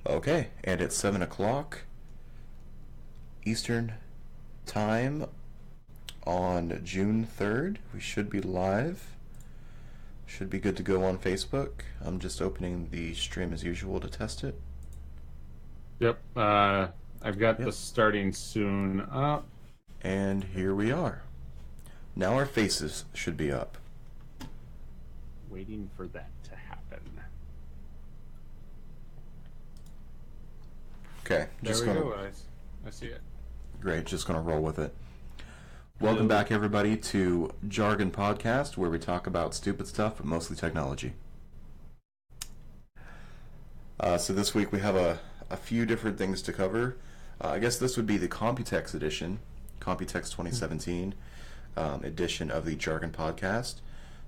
Okay, and it's 7 o'clock Eastern Time on June 3rd. We should be live. Should be good to go on Facebook. I'm just opening the stream as usual to test it. Yep. I've got the starting soon up. And here we are. Now our faces should be up. Waiting for that to happen. Okay, There we go, guys. I see it. Great, just gonna roll with it. Welcome back, everybody, to Jargon Podcast, where we talk about stupid stuff, but mostly technology. So this week we have a few different things to cover. I guess this would be the Computex edition, Computex 2017 edition of the Jargon Podcast.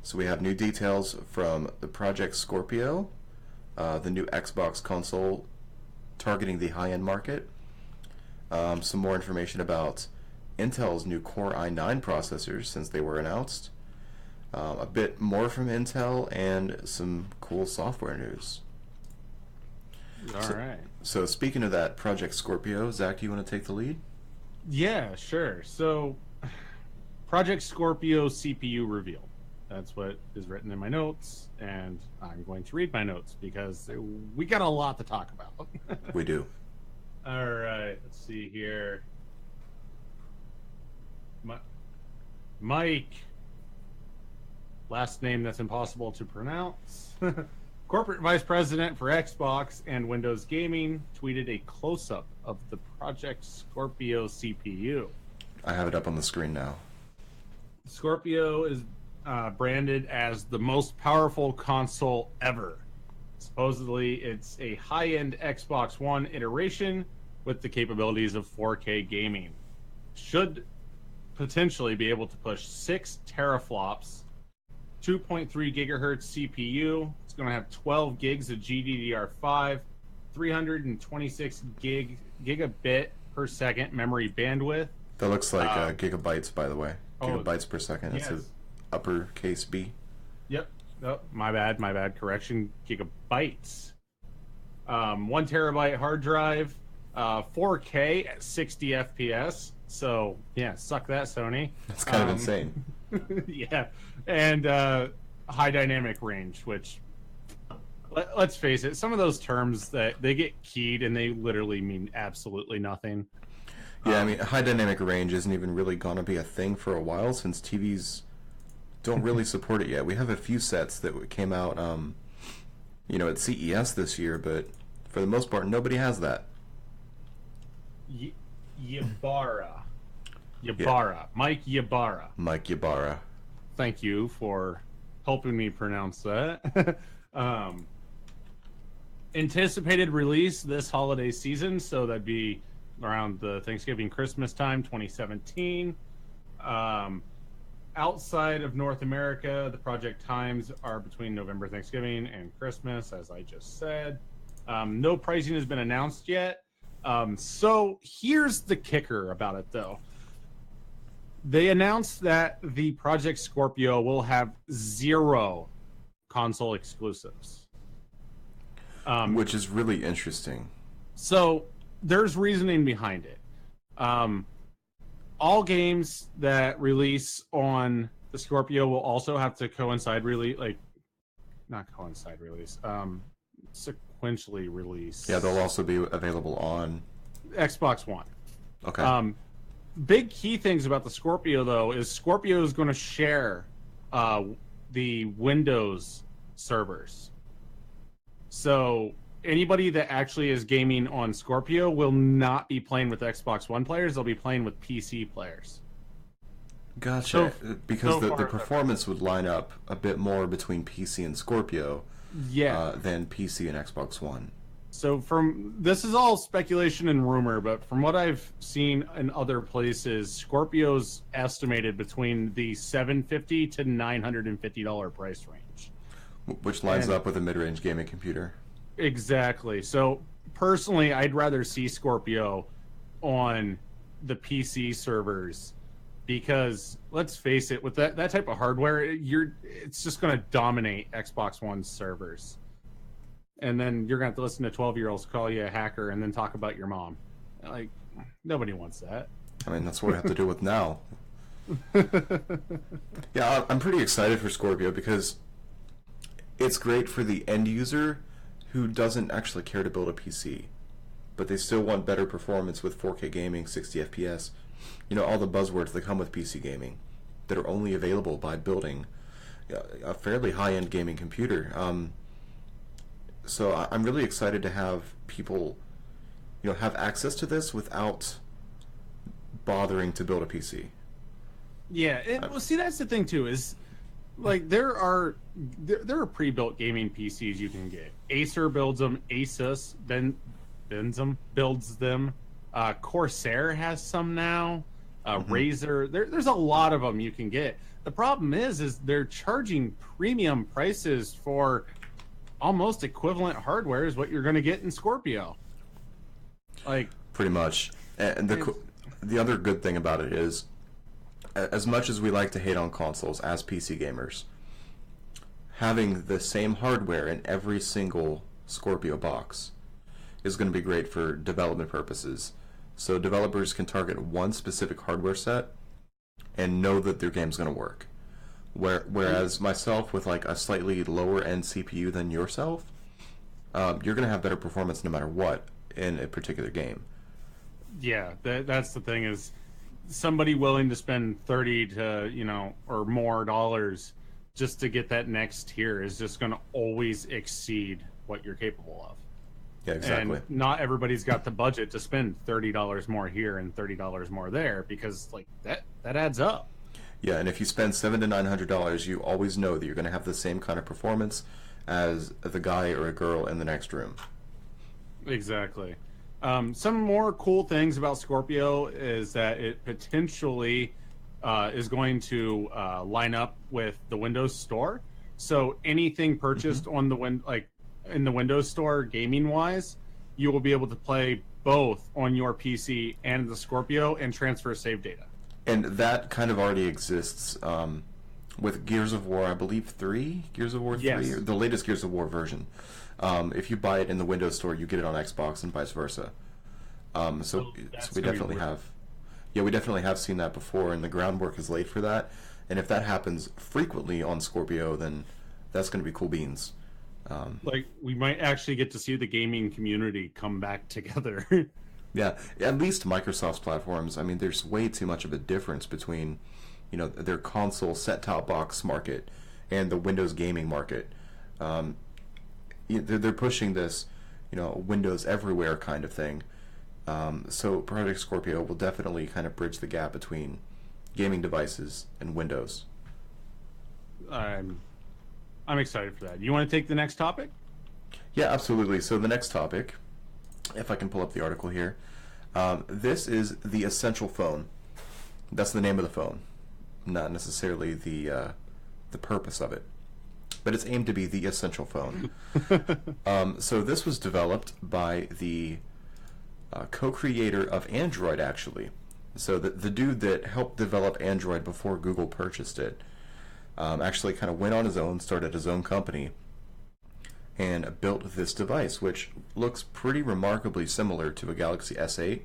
So we have new details from the Project Scorpio, the new Xbox console targeting the high-end market, some more information about Intel's new Core i9 processors since they were announced, a bit more from Intel, and some cool software news. All right. So speaking of that Project Scorpio, Zach, do you want to take the lead? Yeah, sure. So, Project Scorpio CPU reveal. That's what is written in my notes, and I'm going to read my notes because we got a lot to talk about. We do. All right, let's see here. Mike, last name that's impossible to pronounce. Corporate Vice President for Xbox and Windows Gaming tweeted a close-up of the Project Scorpio CPU. I have it up on the screen now. Scorpio is branded as the most powerful console ever. Supposedly, it's a high-end Xbox One iteration with the capabilities of 4K gaming. Should potentially be able to push 6 teraflops, 2.3 gigahertz CPU. It's going to have 12 gigs of GDDR5, 326 gigabit per second memory bandwidth. That looks like gigabytes, by the way. Gigabytes per second. Yes. It's uppercase B. Yep. Oh, my bad. Correction. Gigabytes. 1 terabyte hard drive, 4K at 60 FPS. So, yeah, suck that, Sony. That's kind of insane. Yeah. And high dynamic range, which, let's face it, some of those terms that they get keyed and they literally mean absolutely nothing. Yeah, I mean, high dynamic range isn't even really going to be a thing for a while since TVs don't really support it yet. We have a few sets that came out, at CES this year, but for the most part, nobody has that. Ybarra. Yeah. Mike Ybarra. Mike Ybarra. Thank you for helping me pronounce that. Anticipated release this holiday season, so that'd be around the Thanksgiving, Christmas time, 2017. Outside of North America, the project times are between November, Thanksgiving, and Christmas, as I just said. No pricing has been announced yet. So here's the kicker about it, though. They announced that the Project Scorpio will have 0 console exclusives. Which is really interesting. So there's reasoning behind it. All games that release on the Scorpio will also have to sequentially release. Yeah, they'll also be available on Xbox One. Okay. Big key things about the Scorpio, though, is Scorpio is going to share the Windows servers. So anybody that actually is gaming on Scorpio will not be playing with Xbox One players. They'll be playing with PC players. Gotcha. Because the performance would line up a bit more between PC and Scorpio than PC and Xbox One. So this is all speculation and rumor, but from what I've seen in other places, Scorpio's estimated between the $750 to $950 price range. Which lines up with a mid-range gaming computer. Exactly. So personally, I'd rather see Scorpio on the PC servers because let's face it, with that type of hardware, it's just going to dominate Xbox One servers. and then you're gonna have to listen to 12-year-olds call you a hacker and then talk about your mom. Like, nobody wants that. I mean, that's what I have to deal with now. Yeah, I'm pretty excited for Scorpio because it's great for the end user who doesn't actually care to build a PC, but they still want better performance with 4K gaming, 60 FPS. All the buzzwords that come with PC gaming that are only available by building a fairly high-end gaming computer. So I'm really excited to have people, have access to this without bothering to build a PC. Yeah, well, see, that's the thing too. Is like there are pre-built gaming PCs you can get. Acer builds them. Asus builds them. Corsair has some now. Razer. There's a lot of them you can get. The problem is they're charging premium prices for almost equivalent hardware as what you're going to get in Scorpio. Like, pretty much. And the other good thing about it is, as much as we like to hate on consoles as PC gamers, having the same hardware in every single Scorpio box is going to be great for development purposes. So developers can target one specific hardware set and know that their game's going to work. Whereas myself, with like a slightly lower end CPU than yourself, you're going to have better performance no matter what in a particular game. Yeah, that's the thing is, somebody willing to spend 30 to or more dollars just to get that next tier is just going to always exceed what you're capable of. Yeah, exactly. And not everybody's got the budget to spend $30 more here and $30 more there, because like that adds up. Yeah, and if you spend $700 to $900, you always know that you're going to have the same kind of performance as the guy or a girl in the next room. Exactly. Some more cool things about Scorpio is that it potentially is going to line up with the Windows Store. So anything purchased on the in the Windows Store, gaming wise, you will be able to play both on your PC and the Scorpio and transfer save data. And that kind of already exists with Gears of War, I believe 3? Gears of War 3? Yes. The latest Gears of War version. If you buy it in the Windows Store, you get it on Xbox and vice versa. So we definitely have... Yeah, we definitely have seen that before, and the groundwork is laid for that. And if that happens frequently on Scorpio, then that's going to be cool beans. We might actually get to see the gaming community come back together. Yeah, at least Microsoft's platforms. I mean, there's way too much of a difference between, their console set-top box market and the Windows gaming market. They're pushing this, Windows everywhere kind of thing. So Project Scorpio will definitely kind of bridge the gap between gaming devices and Windows. I'm excited for that. You want to take the next topic? Yeah, absolutely. So the next topic, if I can pull up the article here, this is the Essential Phone. That's the name of the phone, not necessarily the purpose of it, but it's aimed to be the Essential Phone. So this was developed by the co-creator of Android, actually. So the dude that helped develop Android before Google purchased it actually kind of went on his own, started his own company, and built this device, which looks pretty remarkably similar to a Galaxy S8,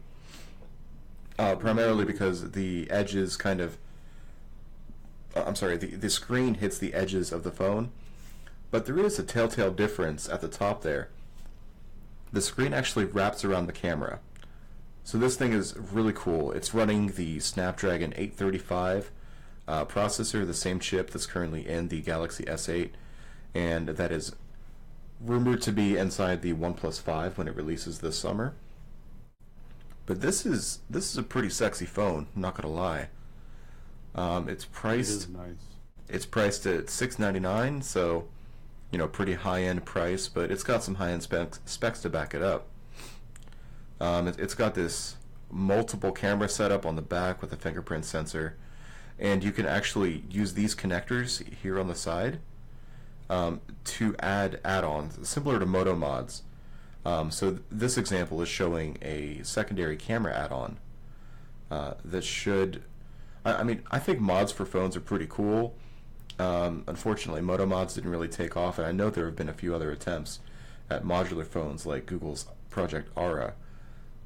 primarily because the edges kind of... the screen hits the edges of the phone, but there is a telltale difference at the top there. The screen actually wraps around the camera. So this thing is really cool. It's running the Snapdragon 835 processor, the same chip that's currently in the Galaxy S8, and that is rumored to be inside the OnePlus 5 when it releases this summer. But this is a pretty sexy phone, not gonna lie. It's priced... It is nice. It's priced at $699, so pretty high-end price, but it's got some high-end specs to back it up. It's got this multiple camera setup on the back with a fingerprint sensor, and you can actually use these connectors here on the side to add add-ons, similar to Moto Mods. So this example is showing a secondary camera add-on that should... I think mods for phones are pretty cool. Unfortunately, Moto Mods didn't really take off, and I know there have been a few other attempts at modular phones like Google's Project Aura.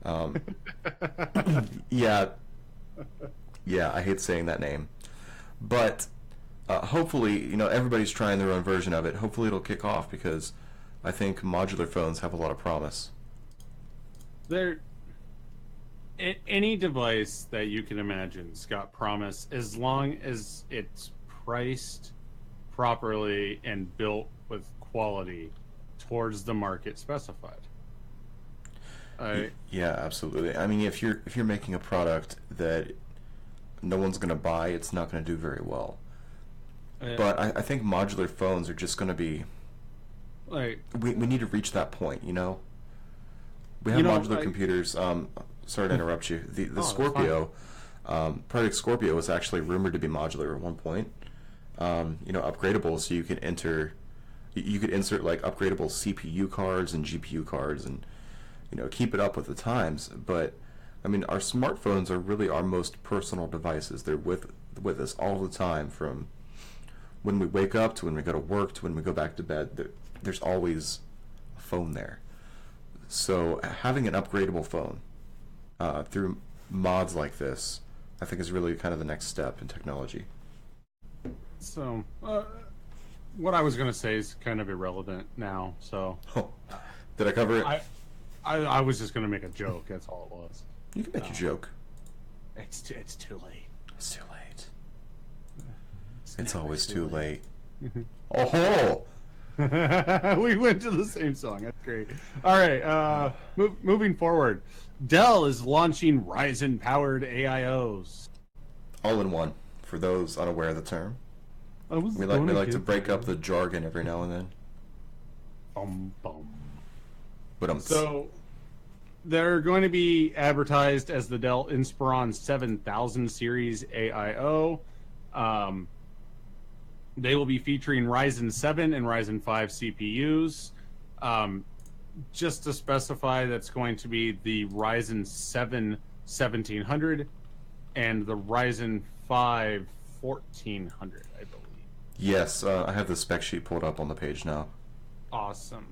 Um, yeah, yeah, I hate saying that name, but hopefully, everybody's trying their own version of it. Hopefully, it'll kick off because I think modular phones have a lot of promise. There, any device that you can imagine's got promise as long as it's priced properly and built with quality towards the market specified. Yeah, absolutely. I mean, if you're making a product that no one's going to buy, it's not going to do very well. But I think modular phones are just going to be. Like we need to reach that point, We have modular computers. Sorry to interrupt you. The Scorpio, Project Scorpio was actually rumored to be modular at one point. Upgradable, so you could insert like upgradable CPU cards and GPU cards, and keep it up with the times. But I mean, our smartphones are really our most personal devices. They're with us all the time, from when we wake up to when we go to work to when we go back to bed. There's always a phone there. So having an upgradable phone through mods like this, I think, is really kind of the next step in technology. So, what I was going to say is kind of irrelevant now. So, did I cover it? I was just going to make a joke. That's all it was. You can make a joke. It's too late. It's too late. It's always too late. Oh! We went to the same song. That's great. All right. Moving forward, Dell is launching Ryzen-powered AIOs. All in one. For those unaware of the term, we like to break up the jargon every now and then. But so they're going to be advertised as the Dell Inspiron 7000 series AIO. They will be featuring Ryzen 7 and Ryzen 5 CPUs. Just to specify, that's going to be the Ryzen 7 1700 and the Ryzen 5 1400, I believe. Yes, I have the spec sheet pulled up on the page now. Awesome.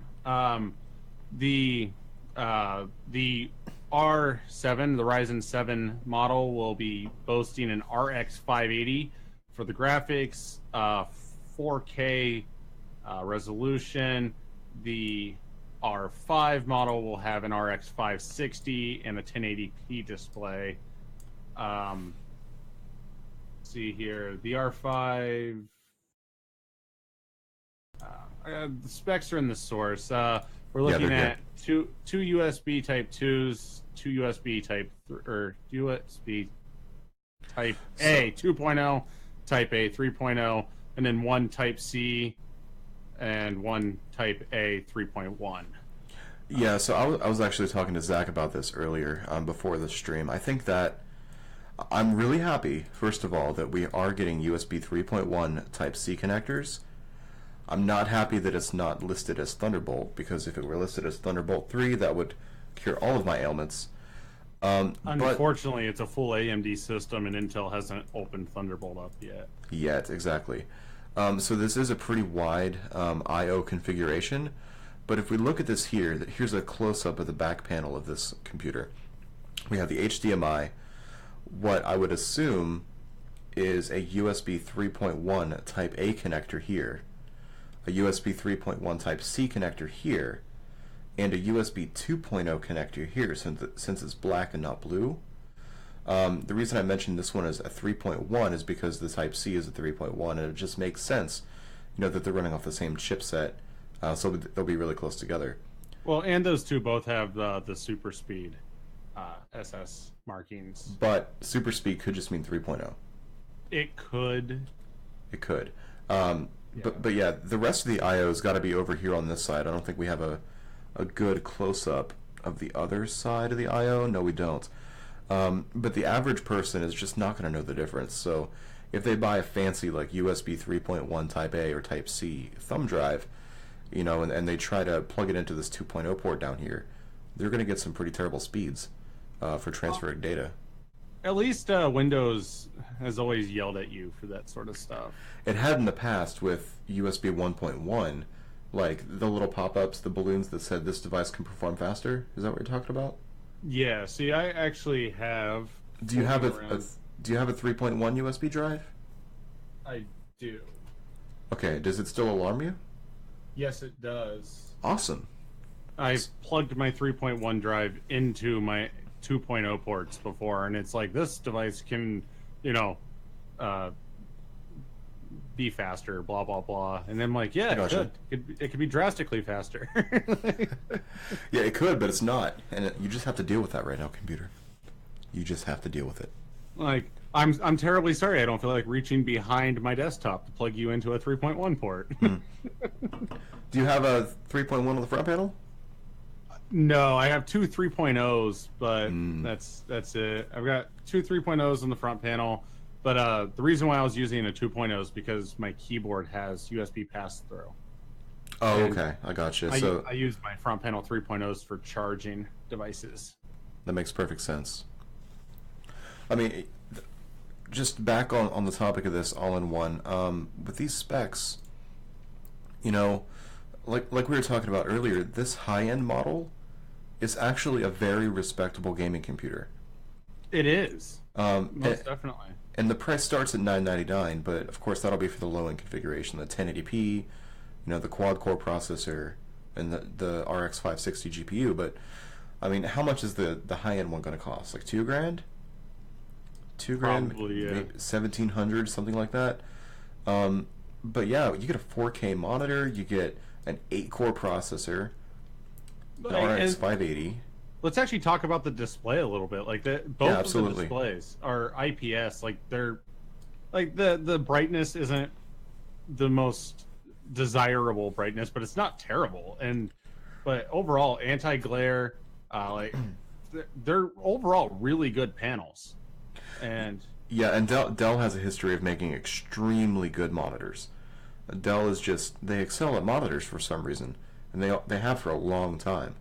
The R7, the Ryzen 7 model, will be boasting an RX 580 for the graphics, 4K resolution. The R5 model will have an RX 560 and a 1080p display. See here, the R5. The specs are in the source. We're looking at two USB Type 2s, two USB Type USB Type A 2.0, Type A 3.0, and then one Type C and one Type A 3.1. Yeah, so I was actually talking to Zach about this earlier before the stream. I think that I'm really happy, first of all, that we are getting USB 3.1 Type C connectors. I'm not happy that it's not listed as Thunderbolt, because if it were listed as Thunderbolt 3, that would cure all of my ailments. Unfortunately, it's a full AMD system, and Intel hasn't opened Thunderbolt up yet. Yet, exactly. So this is a pretty wide I/O configuration, but if we look at this here, here's a close-up of the back panel of this computer. We have the HDMI, what I would assume is a USB 3.1 Type A connector here, a USB 3.1 Type C connector here, and a USB 2.0 connector here, since it's black and not blue. The reason I mentioned this one as a 3.1 is because the Type C is a 3.1, and it just makes sense, that they're running off the same chipset, so they'll be really close together. Well, and those two both have the super speed SS markings. But super speed could just mean 3.0. It could. It could. But yeah, the rest of the I/O's got to be over here on this side. I don't think we have a good close-up of the other side of the I/O. No, we don't. But the average person is just not going to know the difference. So if they buy a fancy like USB 3.1 Type A or Type C thumb drive, and they try to plug it into this 2.0 port down here, they're going to get some pretty terrible speeds for transferring data. At least Windows has always yelled at you for that sort of stuff. It had in the past with USB 1.1, like the little pop-ups, the balloons that said this device can perform faster. Is that what you're talking about? Yeah. See, I actually have. Do you have Around, do you have a 3.1 USB drive? I do. Okay, does it still alarm you? Yes, it does. Awesome. I've plugged my 3.1 drive into my 2.0 ports before, and it's like this device can, you know, uh, be faster, blah blah blah. And I'm like, yeah, Gotcha. it could be drastically faster. Yeah, it could, but it's not, and you just have to deal with that right now, computer. You just have to deal with it. Like, I'm terribly sorry. I don't feel like reaching behind my desktop to plug you into a 3.1 port. Do you have a 3.1 on the front panel? No, I have two 3.0s, but that's it. I've got two 3.0s on the front panel, but the reason why I was using a 2.0 is because my keyboard has USB pass-through. Oh, And okay, I gotcha. I use my front panel 3.0s for charging devices. That makes perfect sense. I mean, just back on the topic of this all-in-one, with these specs, you know, like we were talking about earlier, this high-end model is actually a very respectable gaming computer. It is. Most definitely. And the price starts at $999, but of course that'll be for the low-end configuration, the 1080p, you know, the quad-core processor, and the RX 560 GPU. But I mean, how much is the high-end one going to cost? Like $2,000? $2,000, Probably, yeah. maybe 1,700, something like that. But yeah, you get a 4K monitor, you get an 8-core processor, the RX 580. Let's actually talk about the display a little bit. Like both of the displays are IPS. Like they're like the brightness isn't the most desirable brightness, but it's not terrible. But overall anti-glare, like they're overall really good panels. And yeah, and Dell has a history of making extremely good monitors. Dell is just, they excel at monitors for some reason, and they have for a long time.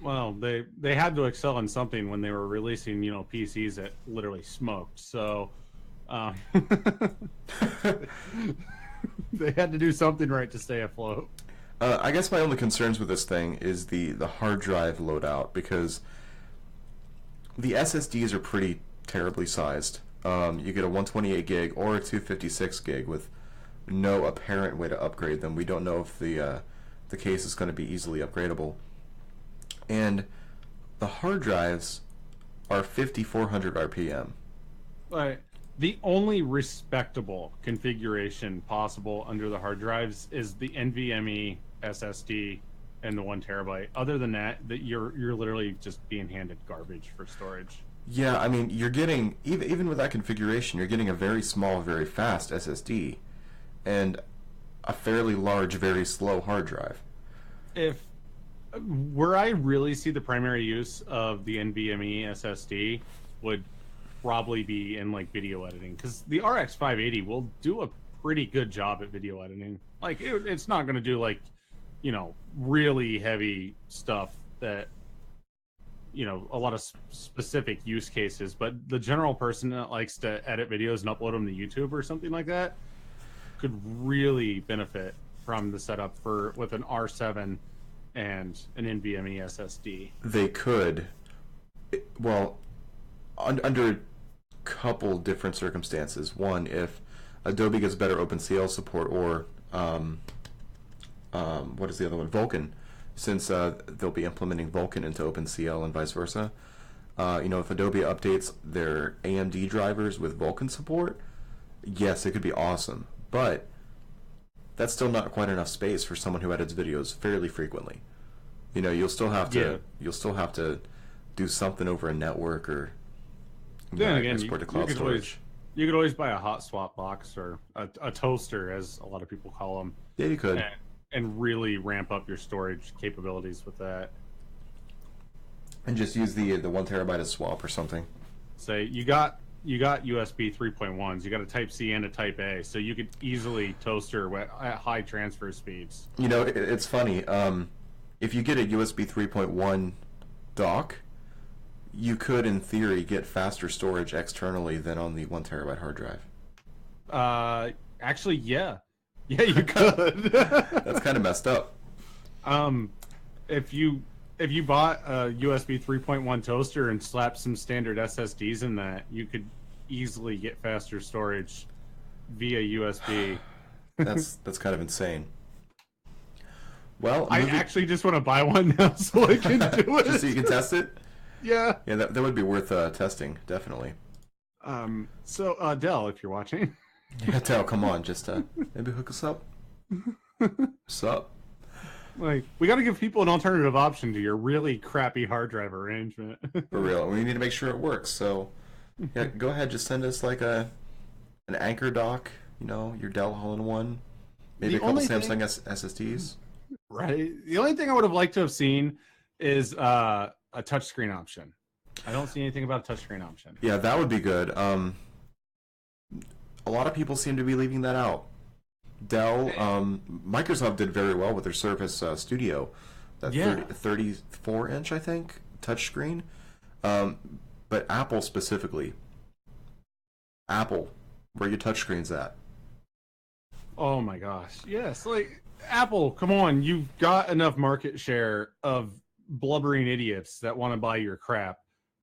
Well, they had to excel in something when they were releasing, you know, PCs that literally smoked. So they had to do something right to stay afloat. I guess my only concerns with this thing is the hard drive loadout, because the SSDs are pretty terribly sized. You get a 128 gig or a 256 gig with no apparent way to upgrade them. We don't know if the case is going to be easily upgradable. And the hard drives are 5,400 RPM. Right. The only respectable configuration possible under the hard drives is the NVMe SSD and the 1 terabyte. Other than that, you're literally just being handed garbage for storage. Yeah, I mean, you're getting, even with that configuration, you're getting a very small, very fast SSD and a fairly large, very slow hard drive. Where I really see the primary use of the NVMe SSD would probably be in like video editing, because the RX 580 will do a pretty good job at video editing. Like it's not going to do like, you know, really heavy stuff that, you know, a lot of specific use cases, but the general person that likes to edit videos and upload them to YouTube or something like that could really benefit from the setup with an R7 and an NVMe SSD. They could, well, under a couple different circumstances. One, if Adobe gets better OpenCL support, or what is the other one? Vulkan, since they'll be implementing Vulkan into OpenCL and vice versa. You know, if Adobe updates their AMD drivers with Vulkan support, yes, it could be awesome. But that's still not quite enough space for someone who edits videos fairly frequently. You know, you'll still have to do something over a network, or then again, export to cloud storage. You could always buy a hot swap box or a toaster, as a lot of people call them. Yeah, you could. And really ramp up your storage capabilities with that. And just use the 1 terabyte as swap or something. Say you got USB 3.1s, you got a Type C and a Type A, so you could easily toaster at high transfer speeds. You know, it's funny. If you get a USB 3.1 dock, you could, in theory, get faster storage externally than on the 1 terabyte hard drive. Actually, yeah. Yeah, you could. That's kind of messed up. If you bought a USB 3.1 toaster and slapped some standard SSDs in that, you could easily get faster storage via USB. That's kind of insane. Well, I actually just want to buy one now so I can do it. Just so you can test it? Yeah. Yeah, that would be worth testing, definitely. So, Dell, if you're watching. Yeah, Dell, come on, just maybe hook us up. What's up? Like, we got to give people an alternative option to your really crappy hard drive arrangement. For real. We need to make sure it works, so yeah, go ahead, just send us like an Anchor dock, your Dell All-in-One, maybe a couple Samsung SSDs. Right. The only thing I would have liked to have seen is a touchscreen option. I don't see anything about a touchscreen option. Yeah, that would be good. A lot of people seem to be leaving that out. Dell, Microsoft did very well with their Surface Studio, that 34-inch, I think, touchscreen. But Apple specifically, where your touchscreen's at? Oh my gosh, yes, like Apple, come on, you've got enough market share of blubbering idiots that want to buy your crap.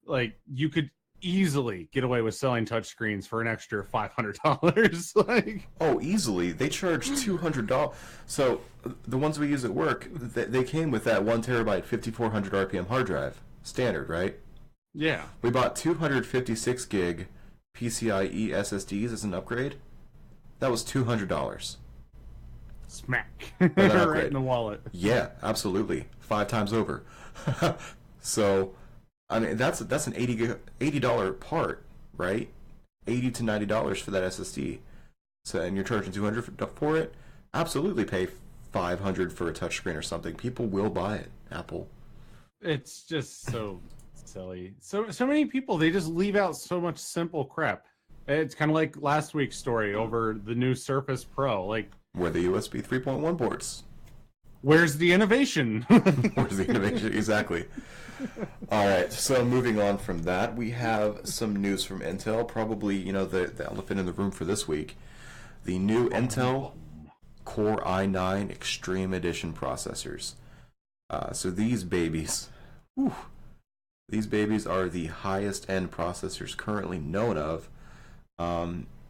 Like, you could easily get away with selling touchscreens for an extra $500. Like, oh, easily. They charge $200. So the ones we use at work, they came with that 1 terabyte 5400 RPM hard drive, standard, right? Yeah. We bought 256 gig PCIe SSDs as an upgrade. That was $200. Smack. Right in the wallet. Yeah, absolutely. 5 times over. So, I mean, that's an $80 part, right? $80 to $90 for that SSD. So, and you're charging $200 for it. Absolutely, pay $500 for a touchscreen or something. People will buy it. Apple. It's just so silly. So many people, they just leave out so much simple crap. It's kind of like last week's story over the new Surface Pro. Like, where the USB 3.1 ports. Where's the innovation? Where's the innovation? Exactly. All right, so moving on from that, we have some news from Intel. Probably, the elephant in the room for this week. The new Intel Core i9 Extreme Edition processors. So these babies, these babies are the highest end processors currently known of.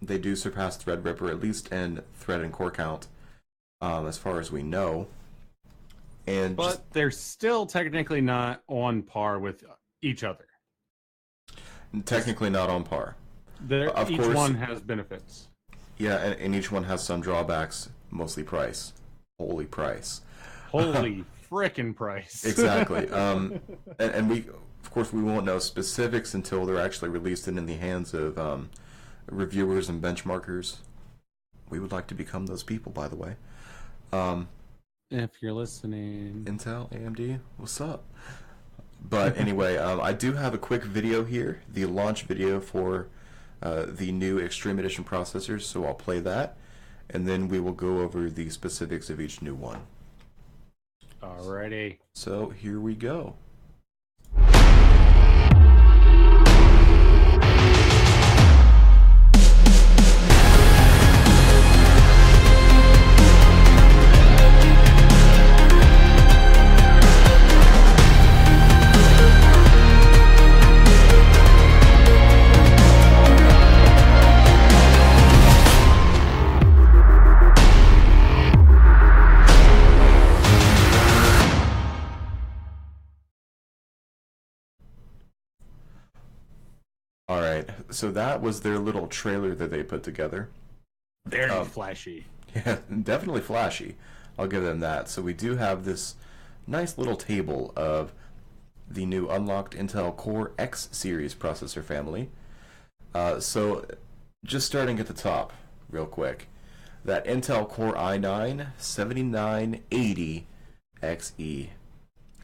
They do surpass Threadripper, at least in thread and core count, as far as we know. But they're still technically not on par with each other. Technically not on par. Each one has benefits. Yeah, and each one has some drawbacks, mostly price. Holy price. Holy frickin' price. Exactly. And we, of course, we won't know specifics until they're actually released and in the hands of reviewers and benchmarkers. We would like to become those people, by the way. If you're listening, Intel, AMD, what's up? But anyway, I do have a quick video here, the launch video for the new Extreme Edition processors, so I'll play that, and then we will go over the specifics of each new one. Alrighty. So here we go. Alright, so that was their little trailer that they put together. Very flashy. Yeah, definitely flashy. I'll give them that. So we do have this nice little table of the new unlocked Intel Core X series processor family. So just starting at the top, real quick. That Intel Core i9 7980XE.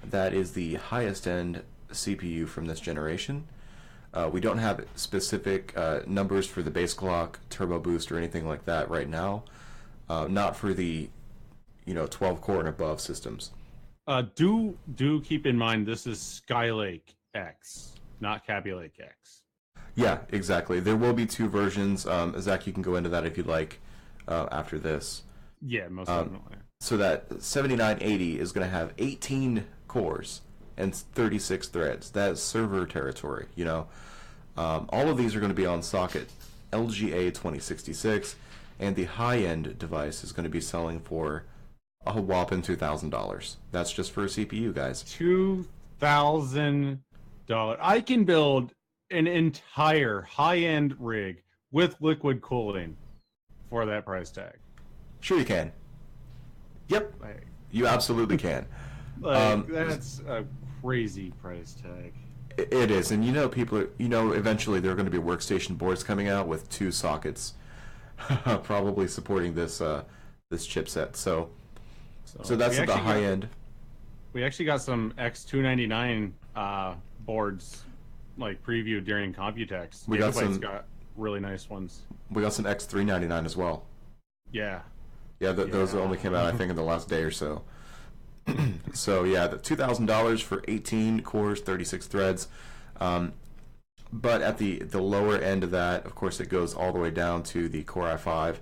That is the highest end CPU from this generation. We don't have specific numbers for the base clock, turbo boost, or anything like that right now. Not for the 12 core and above systems. Do keep in mind this is Skylake X, not Kaby Lake X. Yeah, exactly. There will be two versions. Zach, you can go into that if you'd like after this. Yeah, most definitely. So that 7980 is going to have 18 cores and 36 threads. That is server territory, you know. All of these are going to be on socket LGA 2066, and the high-end device is going to be selling for a whopping $2,000. That's just for a CPU, guys. $2,000. I can build an entire high-end rig with liquid cooling for that price tag. Sure you can. Yep, Like, you absolutely can. that's a crazy price tag. It is, and you know, eventually there are going to be workstation boards coming out with 2 sockets, probably supporting this chipset. So that's at the high end. We actually got some X299 boards like previewed during Computex. We got really nice ones. We got some X399 as well. Yeah. Yeah, those only came out, I think, in the last day or so. So yeah, the $2,000 for 18 cores, 36 threads. But at the lower end of that, of course, it goes all the way down to the Core i5.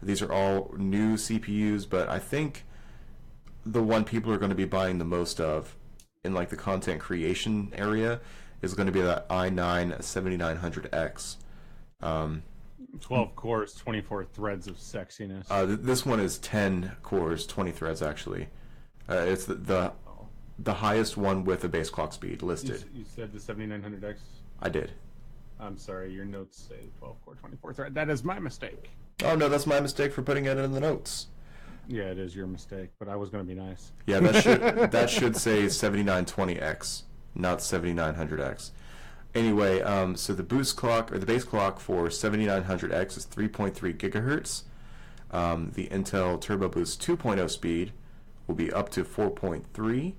These are all new CPUs, but I think the one people are going to be buying the most of in like the content creation area is going to be that i9 7900X. 12 cores, 24 threads of sexiness. This one is 10 cores, 20 threads actually. It's the highest one with a base clock speed listed. You said the 7900X? I did. I'm sorry, your notes say 12 core, 24 thread. That is my mistake. Oh no, that's my mistake for putting it in the notes. Yeah, it is your mistake, but I was going to be nice. Yeah, that should say 7920X, not 7900X. Anyway, so the boost clock or the base clock for 7900X is 3.3 gigahertz. The Intel Turbo Boost 2.0 speed will be up to 4.3,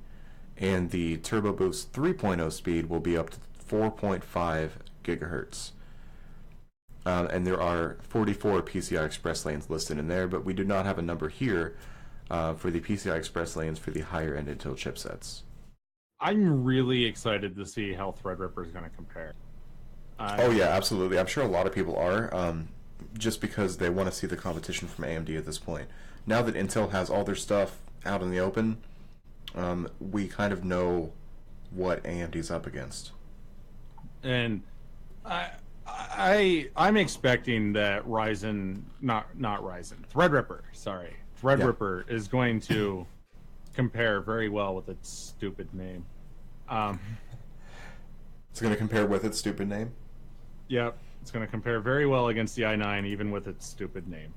and the Turbo Boost 3.0 speed will be up to 4.5 gigahertz. And there are 44 PCI Express lanes listed in there, but we do not have a number here for the PCI Express lanes for the higher end Intel chipsets. I'm really excited to see how Threadripper is going to compare. Oh yeah, absolutely. I'm sure a lot of people are, just because they want to see the competition from AMD at this point. Now that Intel has all their stuff out in the open, we kind of know what AMD's up against. And I'm expecting that Threadripper is going to compare very well with its stupid name. It's going to compare with its stupid name? Yep, it's going to compare very well against the i9, even with its stupid name.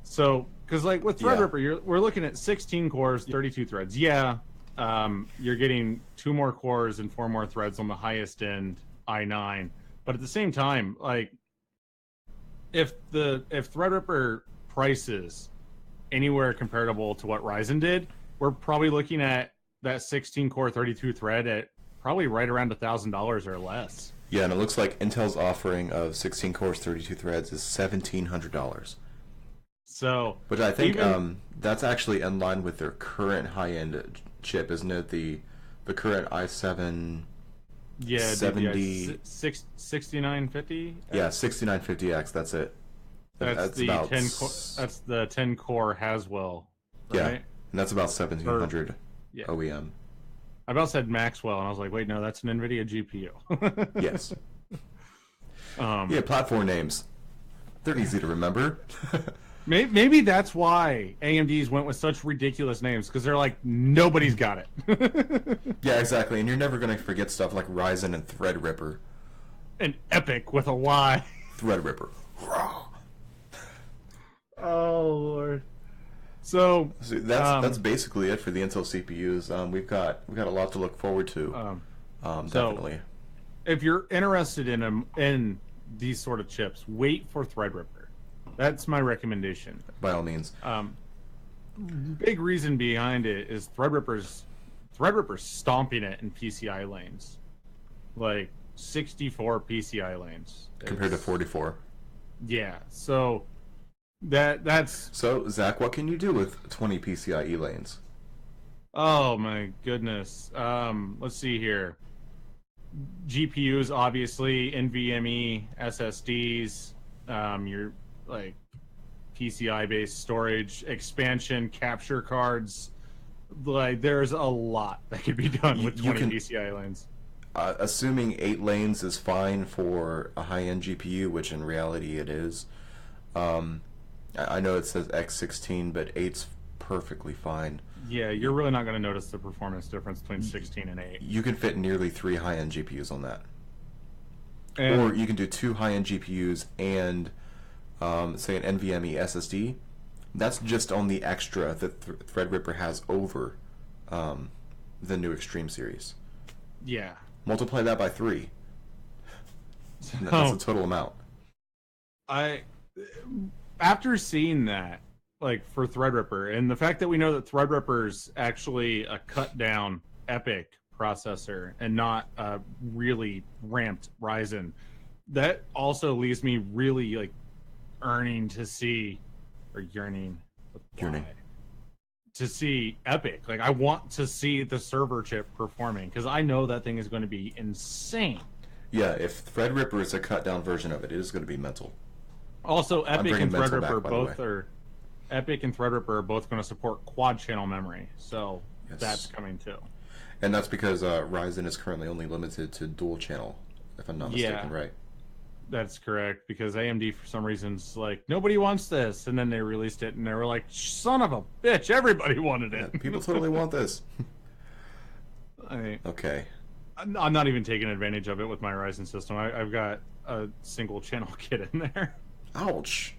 So, because like with Threadripper, we're looking at 16 cores, 32 threads. Yeah, you're getting 2 more cores and 4 more threads on the highest end i9. But at the same time, like, if Threadripper prices anywhere comparable to what Ryzen did, we're probably looking at that 16 core 32 thread at probably right around $1,000 or less. Yeah, and it looks like Intel's offering of 16 cores 32 threads is $1,700. So, which I think that's actually in line with their current high-end chip, isn't it? The current i7 6950. Yeah, 6950X. That's it. That's the about 10. That's the 10 core Haswell. Right? Yeah, and that's about 1700 OEM. I about said Maxwell, and I was like, wait, no, that's an NVIDIA GPU. Yes. Yeah, platform names. They're easy to remember. Maybe that's why AMD's went with such ridiculous names, because they're like, nobody's got it. Yeah, exactly. And you're never going to forget stuff like Ryzen and Threadripper. And Epic with a Y. Threadripper. Oh, Lord. So that's basically it for the Intel CPUs. We've got a lot to look forward to. Definitely. So if you're interested in these sort of chips, wait for Threadripper. That's my recommendation. By all means. Big reason behind it is Threadripper's stomping it in PCI lanes, like 64 PCI lanes compared to 44. Yeah, so that's. So Zach, what can you do with 20 PCIe lanes? Oh my goodness. Let's see here. GPUs, obviously, NVMe, SSDs. You're like PCI-based storage, expansion, capture cards. Like, there's a lot that could be done with 20 PCI lanes. Assuming 8 lanes is fine for a high-end GPU, which in reality it is. I know it says X16, but 8's perfectly fine. Yeah, you're really not going to notice the performance difference between 16 and 8. You can fit nearly 3 high-end GPUs on that. And or you can do 2 high-end GPUs and, say, an NVMe SSD. That's just on the extra that Threadripper has over the new Extreme series. yeah. Multiply that by 3. That's the total amount. After seeing that, like, for Threadripper, and the fact that we know that Threadripper's actually a cut down EPYC processor and not a really ramped Ryzen, that also leaves me really like yearning to see EPYC. Like, I want to see the server chip performing because I know that thing is going to be insane. Yeah, if Threadripper is a cut down version of it, it is going to be mental. Also, EPYC and Threadripper back, are both going to support quad channel memory, so yes. That's coming too. And that's because Ryzen is currently only limited to dual channel, if I'm not mistaken, right? That's correct, because AMD for some reason's like, nobody wants this, and then they released it and they were like, son of a bitch, everybody wanted it. Yeah, people totally want this. Okay. I'm not even taking advantage of it with my Ryzen system. I've got a single channel kit in there. Ouch.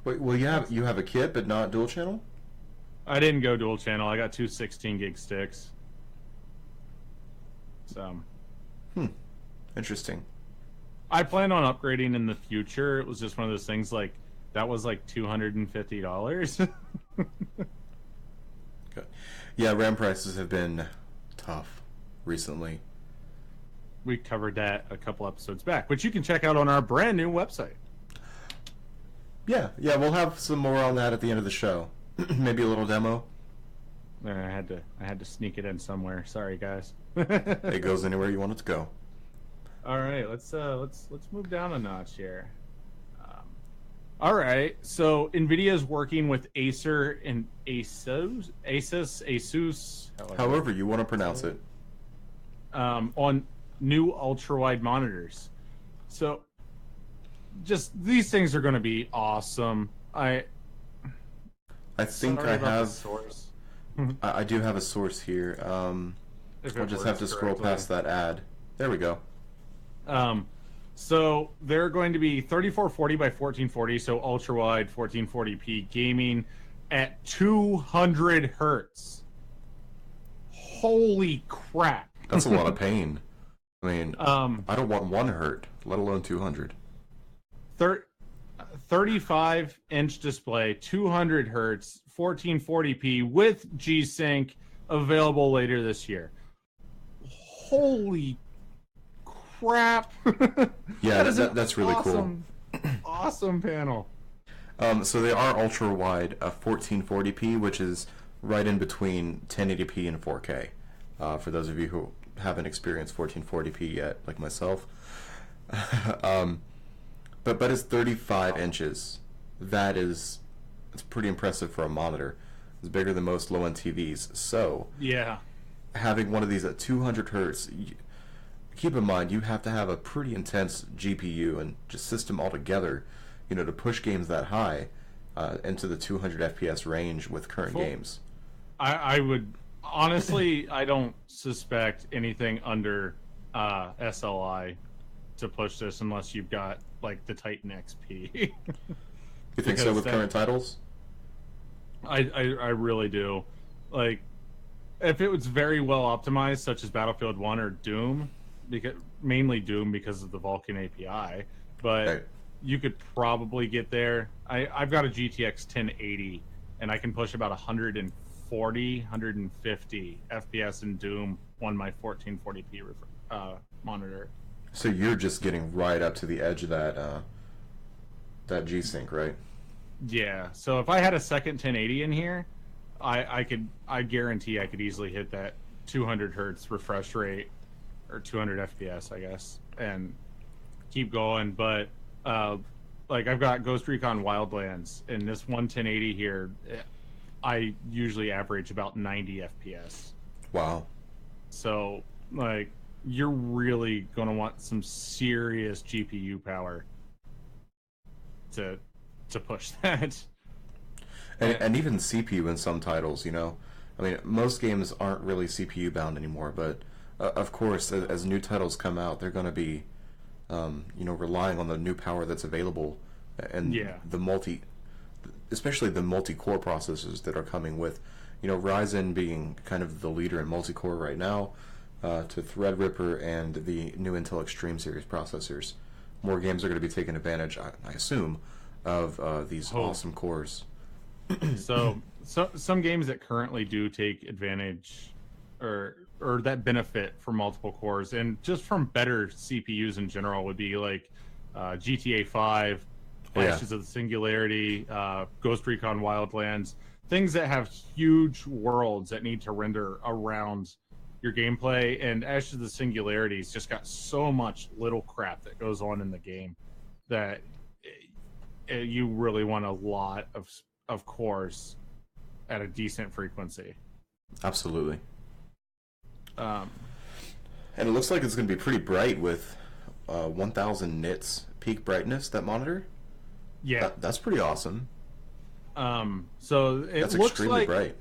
Wait, well, you have a kit but not dual channel? I didn't go dual channel. I got 2 16-gig sticks. So. Interesting. I plan on upgrading in the future. It was just one of those things, like, that was like $250. Okay. Yeah, RAM prices have been tough recently. We covered that a couple episodes back, which you can check out on our brand new website. Yeah, we'll have some more on that at the end of the show. Maybe a little demo. I had to sneak it in somewhere. Sorry, guys. It goes anywhere you want it to go. All right, let's move down a notch here. All right, so NVIDIA is working with Acer and Asus, however you want to pronounce it, on new ultra-wide monitors. So, just these things are going to be awesome. I think I have. Source. I do have a source here. I'll just have to scroll past that ad. There we go. So they're going to be 3440 by 1440, so ultra wide 1440p gaming at 200 hertz. Holy crap! That's a lot of pain. I mean, I don't want 1 hertz, let alone 200. 35-inch display, 200 hertz, 1440p with G-Sync, available later this year. Holy crap! Yeah, that's really awesome, cool. Awesome panel. So they are ultra wide, 1440p, which is right in between 1080p and 4K. For those of you who haven't experienced 1440p yet, like myself, but it's 35 inches. It's pretty impressive for a monitor. It's bigger than most low-end TVs. So yeah, having one of these at 200 hertz. Keep in mind, you have to have a pretty intense GPU and just system altogether, to push games that high into the 200 FPS range with current games. I would honestly, I don't suspect anything under SLI to push this unless you've got like the Titan XP. You think so with current titles? I really do. Like, if it was very well optimized, such as Battlefield 1 or Doom, mainly Doom because of the Vulkan API, but right. You could probably get there. I've got a GTX 1080, and I can push about 140, 150 FPS in Doom on my 1440p monitor. So you're just getting right up to the edge of that G-Sync, right? Yeah. So if I had a second 1080 in here, I guarantee I could easily hit that 200 hertz refresh rate, or 200 FPS, I guess, and keep going. But like I've got Ghost Recon Wildlands, and this 1080 here, I usually average about 90 FPS. Wow. So, like, you're really going to want some serious GPU power to push that. And even CPU in some titles, you know. I mean, most games aren't really CPU bound anymore, but of course, as new titles come out, they're going to be, relying on the new power that's available and especially the multi-core processors that are coming with, Ryzen being kind of the leader in multi-core right now, to Threadripper and the new Intel Extreme series processors. More games are going to be taking advantage, I assume, of these awesome cores. So some games that currently do take advantage or that benefit from multiple cores and just from better CPUs in general would be like GTA 5, Ashes of the Singularity, Ghost Recon Wildlands, things that have huge worlds that need to render around your gameplay. And Ashes of the Singularity's just got so much little crap that goes on in the game that you really want a lot of cores at a decent frequency. Absolutely. And it looks like it's going to be pretty bright with 1000 nits peak brightness, that monitor. Yeah. That's pretty awesome. So that's extremely bright.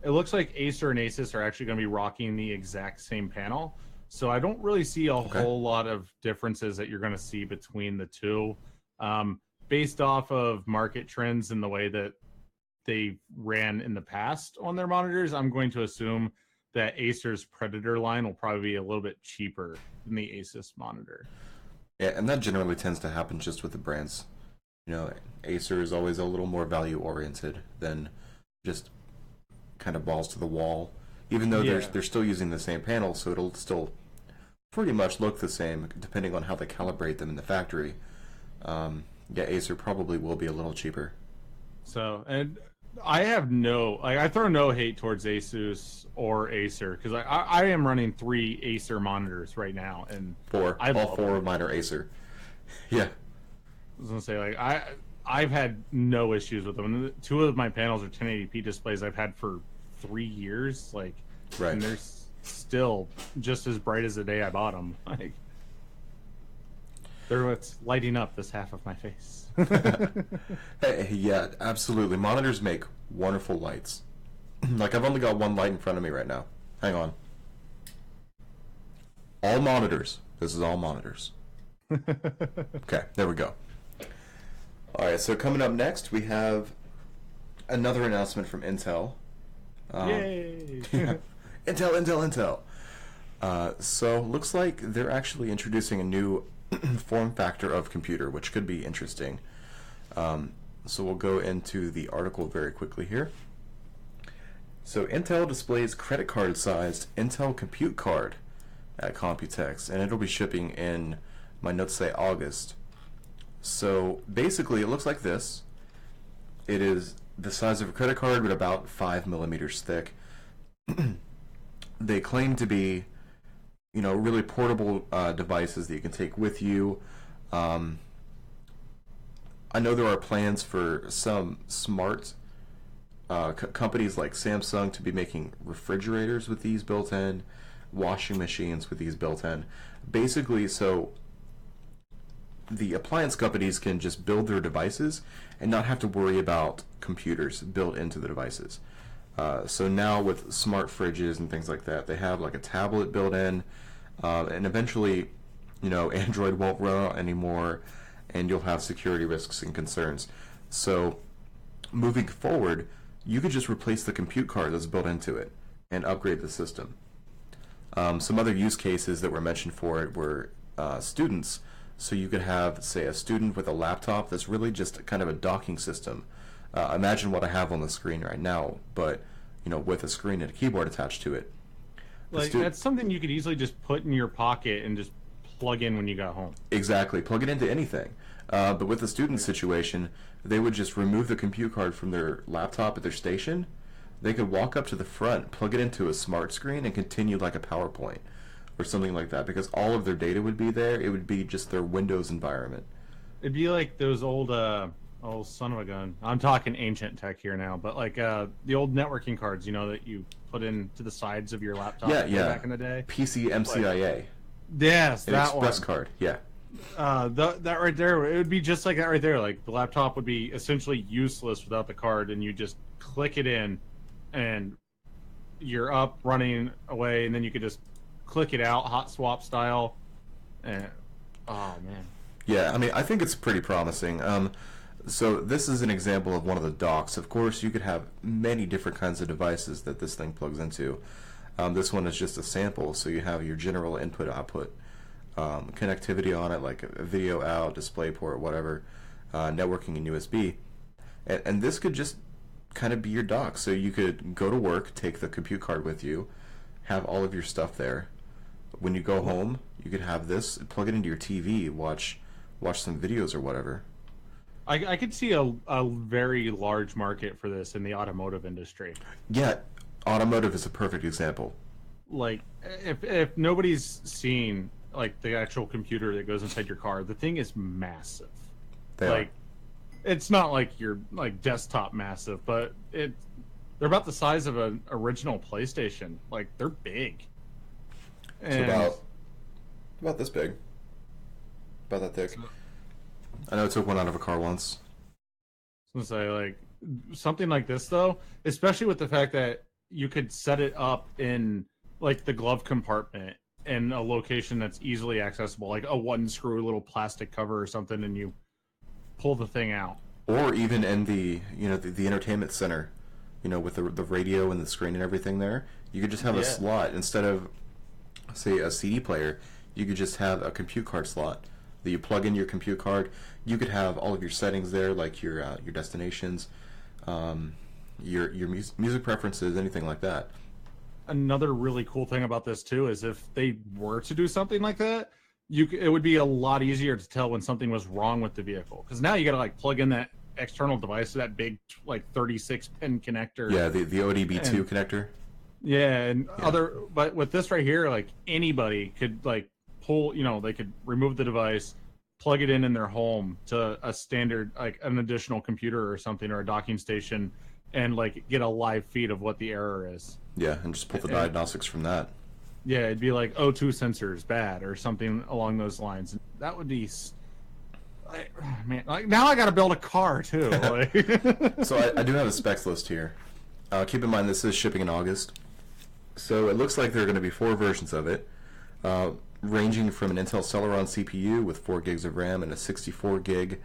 It looks like Acer and Asus are actually going to be rocking the exact same panel. So I don't really see a whole lot of differences that you're going to see between the two. Based off of market trends and the way that they ran in the past on their monitors, I'm going to assume that Acer's Predator line will probably be a little bit cheaper than the Asus monitor. Yeah, and that generally tends to happen just with the brands. Acer is always a little more value-oriented than just kind of balls to the wall. Even though they're still using the same panel, so it'll still pretty much look the same, depending on how they calibrate them in the factory. Acer probably will be a little cheaper. So, and I have I throw no hate towards Asus or Acer because I am running 3 Acer monitors right now, and all 4 of mine are Acer. Yeah, I was gonna say I've had no issues with them. 2 of my panels are 1080p displays I've had for 3 years, and they're still just as bright as the day I bought them. They're what's lighting up this half of my face. Yeah, absolutely. Monitors make wonderful lights. I've only got one light in front of me right now. Hang on. All monitors. This is all monitors. Okay, there we go. Alright, so coming up next, we have another announcement from Intel. Yay! Intel. So, looks like they're actually introducing a new form factor of computer, which could be interesting. So we'll go into the article very quickly here. So Intel displays credit card sized Intel Compute Card at Computex, and it'll be shipping in, my notes say, August. So basically it looks like this. It is the size of a credit card, but about 5 millimeters thick. They claim to be really portable devices that you can take with you. I know there are plans for some smart companies like Samsung to be making refrigerators with these built in, washing machines with these built in. Basically, so the appliance companies can just build their devices and not have to worry about computers built into the devices. So now with smart fridges and things like that, they have like a tablet built in, and eventually, Android won't run anymore, and you'll have security risks and concerns. So moving forward, you could just replace the compute card that's built into it and upgrade the system. Some other use cases that were mentioned for it were students. So you could have, say, a student with a laptop that's really just kind of a docking system. Imagine what I have on the screen right now, but with a screen and a keyboard attached to it. That's something you could easily just put in your pocket and just plug in when you got home. Exactly, plug it into anything. But with the student situation, they would just remove the compute card from their laptop at their station. They could walk up to the front, plug it into a smart screen, and continue like a PowerPoint or something like that, because all of their data would be there. It would be just their Windows environment. It'd be like those old oh son of a gun. I'm talking ancient tech here now, but like the old networking cards, that you put into the sides of your laptop Yeah, yeah. back in the day. PC MCIA. Yes, An that express one. card. Yeah. That right there, it would be just like that right there. Like the laptop would be essentially useless without the card, and you just click it in, and you're up, running away, and then you could just click it out, hot swap style. And oh man, Yeah, I mean, I think it's pretty promising. So this is an example of one of the docks. Of course, you could have many different kinds of devices that this thing plugs into. This one is just a sample, so you have your general input-output connectivity on it, like a video out, DisplayPort, whatever, networking and USB. And this could just kind of be your dock. So you could go to work, take the compute card with you, have all of your stuff there. When you go home, you could have this, plug it into your TV, watch some videos or whatever. I could see a very large market for this in the automotive industry. Yeah, automotive is a perfect example. Like if nobody's seen like the actual computer that goes inside your car, the thing is massive. Like it's not like your like desktop massive, but they're about the size of an original PlayStation. Like they're big. And it's about this big. About that thick. I know I took one out of a car once. I was gonna say, like, something like this though, especially with the fact that you could set it up in like the glove compartment in a location that's easily accessible, like a one screw little plastic cover or something, and you pull the thing out. Or even in the the entertainment center, with the radio and the screen and everything there, you could just have a slot instead of, say, a CD player. You could just have a compute card slot that you plug in your compute card. You could have all of your settings there, like your destinations, your music preferences, anything like that. Another really cool thing about this too is if they were to do something like that, it would be a lot easier to tell when something was wrong with the vehicle, because now you got to like plug in that external device, that big like 36 pin connector. Yeah, the ODB2 connector. Yeah, and but with this right here, like anybody could like pull, they could remove the device, plug it in their home to a standard, like an additional computer or something, or a docking station, and like get a live feed of what the error is. Yeah, and just pull the diagnostics from that. Yeah, it'd be like O2 sensors bad or something along those lines. That would be, man. Like now I got to build a car too. Like. So I do have a specs list here. Keep in mind this is shipping in August, so it looks like there are going to be 4 versions of it, ranging from an Intel Celeron CPU with 4 gigs of RAM and a 64 gig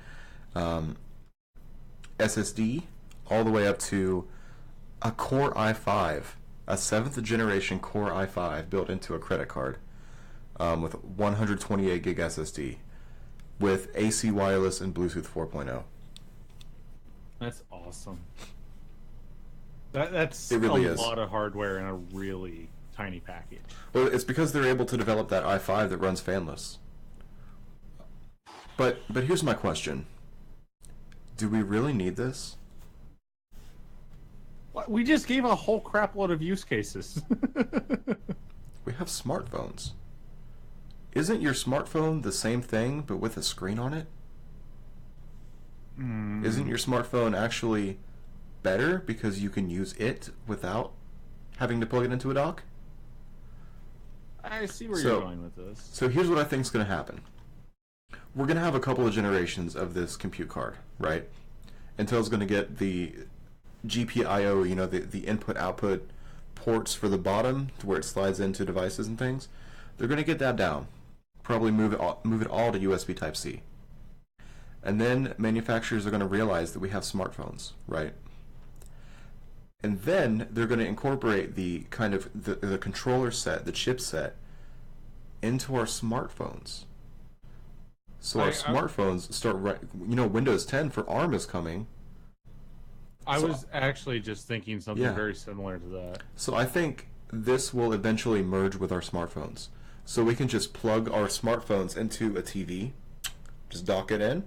SSD, all the way up to a Core i5, a 7th generation Core i5 built into a credit card, with 128 gig SSD, with AC wireless and Bluetooth 4.0. That's awesome. That's it really a lot of hardware in a really tiny package. Well, it's because they're able to develop that i5 that runs fanless. But here's my question. Do we really need this? We just gave a whole crap load of use cases. We have smartphones. Isn't your smartphone the same thing, but with a screen on it? Isn't your smartphone actually better because you can use it without having to plug it into a dock? I see where you're going with this. So here's what I think is going to happen. We're going to have a couple of generations of this compute card, right? Intel's going to get the GPIO, the input-output ports for the bottom to where it slides into devices and things. They're going to get that down. Probably move it all to USB Type-C. And then manufacturers are going to realize that we have smartphones, right? And then they're going to incorporate the kind of the controller set, the chipset, into our smartphones. So our smartphones start, Windows 10 for ARM is coming. I was actually just thinking something very similar to that. So I think this will eventually merge with our smartphones. So we can just plug our smartphones into a TV, just dock it in,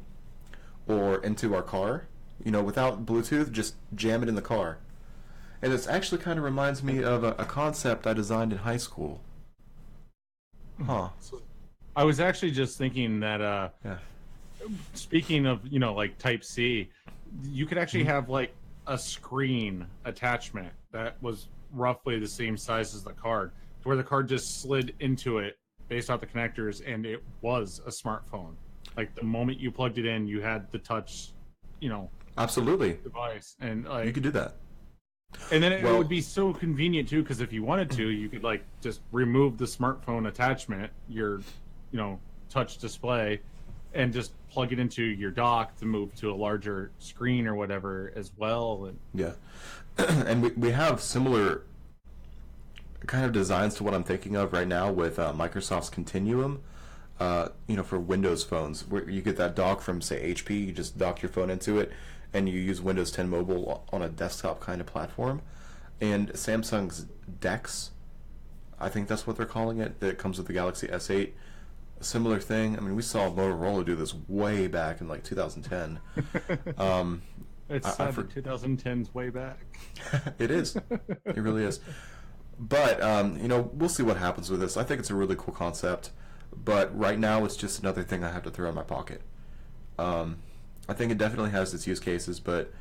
or into our car, without Bluetooth, just jam it in the car. And this actually kind of reminds me of a concept I designed in high school. Huh. I was actually just thinking that speaking of, like Type C, you could actually have like a screen attachment that was roughly the same size as the card, to where the card just slid into it based off the connectors, and it was a smartphone. Like the moment you plugged it in, you had the touch, Absolutely. device, and You like, could do that. and then it Well- would be so convenient too, because if you wanted to, you could like just remove the smartphone attachment, your, touch display, and just plug it into your dock to move to a larger screen or whatever as well. And Yeah. And we have similar kind of designs to what I'm thinking of right now with Microsoft's Continuum, for Windows phones, where you get that dock from, say, HP. You just dock your phone into it, and you use Windows 10 Mobile on a desktop kind of platform. And Samsung's DeX, I think that's what they're calling it, that comes with the Galaxy S8. A similar thing. I mean, we saw Motorola do this way back in like 2010. it's sad that 2010's way back. It is. It really is. But, we'll see what happens with this. I think it's a really cool concept. But right now, it's just another thing I have to throw in my pocket. I think it definitely has its use cases, but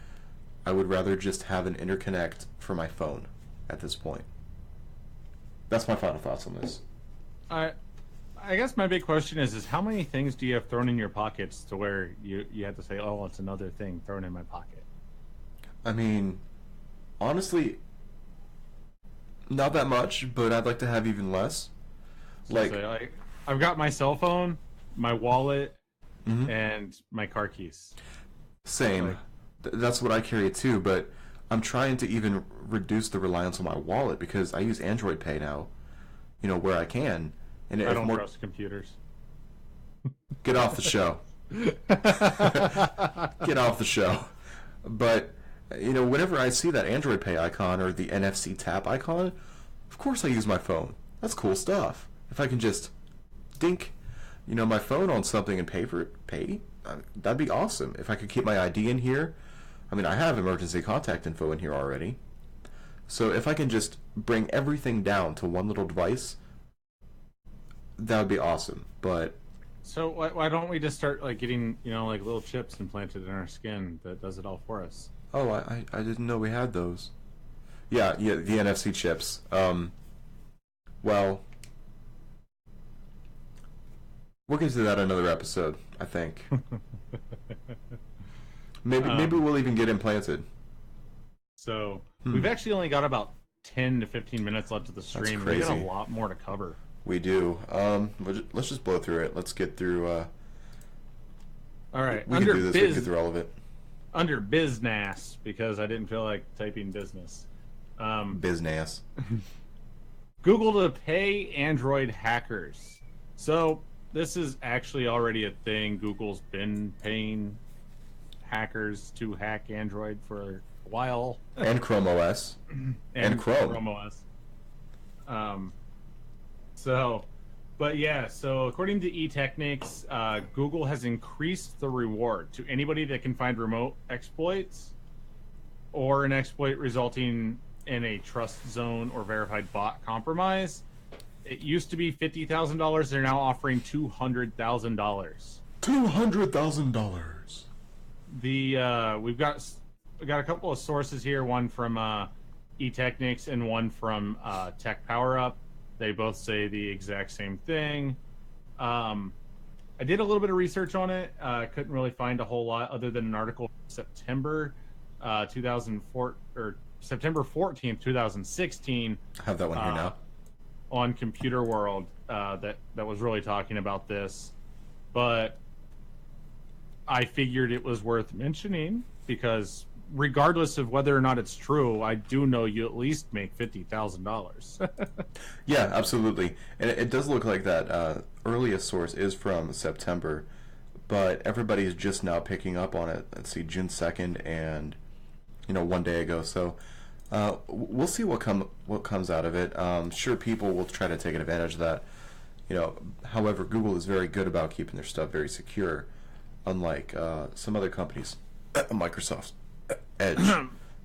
I would rather just have an interconnect for my phone at this point. That's my final thoughts on this. I guess my big question is how many things do you have thrown in your pockets to where you have to say, oh, it's another thing thrown in my pocket? I mean, honestly, not that much, but I'd like to have even less. Like, I've got my cell phone, my wallet, Mhm. and my car keys. Same. Like- That's what I carry too, but I'm trying to even reduce the reliance on my wallet because I use Android Pay now, where I can. And I if don't more... trust computers. Get off the show. Get off the show. But, whenever I see that Android Pay icon or the NFC tap icon, of course I use my phone. That's cool stuff. If I can just dink, my phone on something and pay for it, that'd be awesome. If I could keep my ID in here, I mean, I have emergency contact info in here already. So if I can just bring everything down to one little device, that would be awesome. But So why don't we just start like getting like little chips implanted in our skin that does it all for us? oh, I didn't know we had those. Yeah, the NFC chips. Well, we'll get to that another episode, I think. Maybe we'll even get implanted. So we've actually only got about 10 to 15 minutes left of the stream. We got a crazy. lot more to cover. We do. Let's just blow through it. Let's get through. All right, We can do this. We can get through all of it. under business, because I didn't feel like typing business. Business. Google to pay Android hackers. So this is actually already a thing. Google's been paying hackers to hack Android for a while. And Chrome OS. And Chrome. OS. So according to eTechnics, Google has increased the reward to anybody that can find remote exploits or an exploit resulting in a trust zone or verified bot compromise. It used to be $50,000. They're now offering $200,000. $200,000. We got a couple of sources here. One from eTechnics and one from Tech Power Up. They both say the exact same thing. I did a little bit of research on it. Couldn't really find a whole lot other than an article from September 2004 or September 14th, 2016. I have that one here now. On Computer World that was really talking about this. But I figured it was worth mentioning because regardless of whether or not it's true, I do know you at least make $50,000. Yeah, absolutely. And it does look like that earliest source is from September, but everybody's just now picking up on it. Let's see, June 2nd and, one day ago. So we'll see what comes out of it. Sure, people will try to take advantage of that. However, Google is very good about keeping their stuff very secure, unlike some other companies. Microsoft. Edge,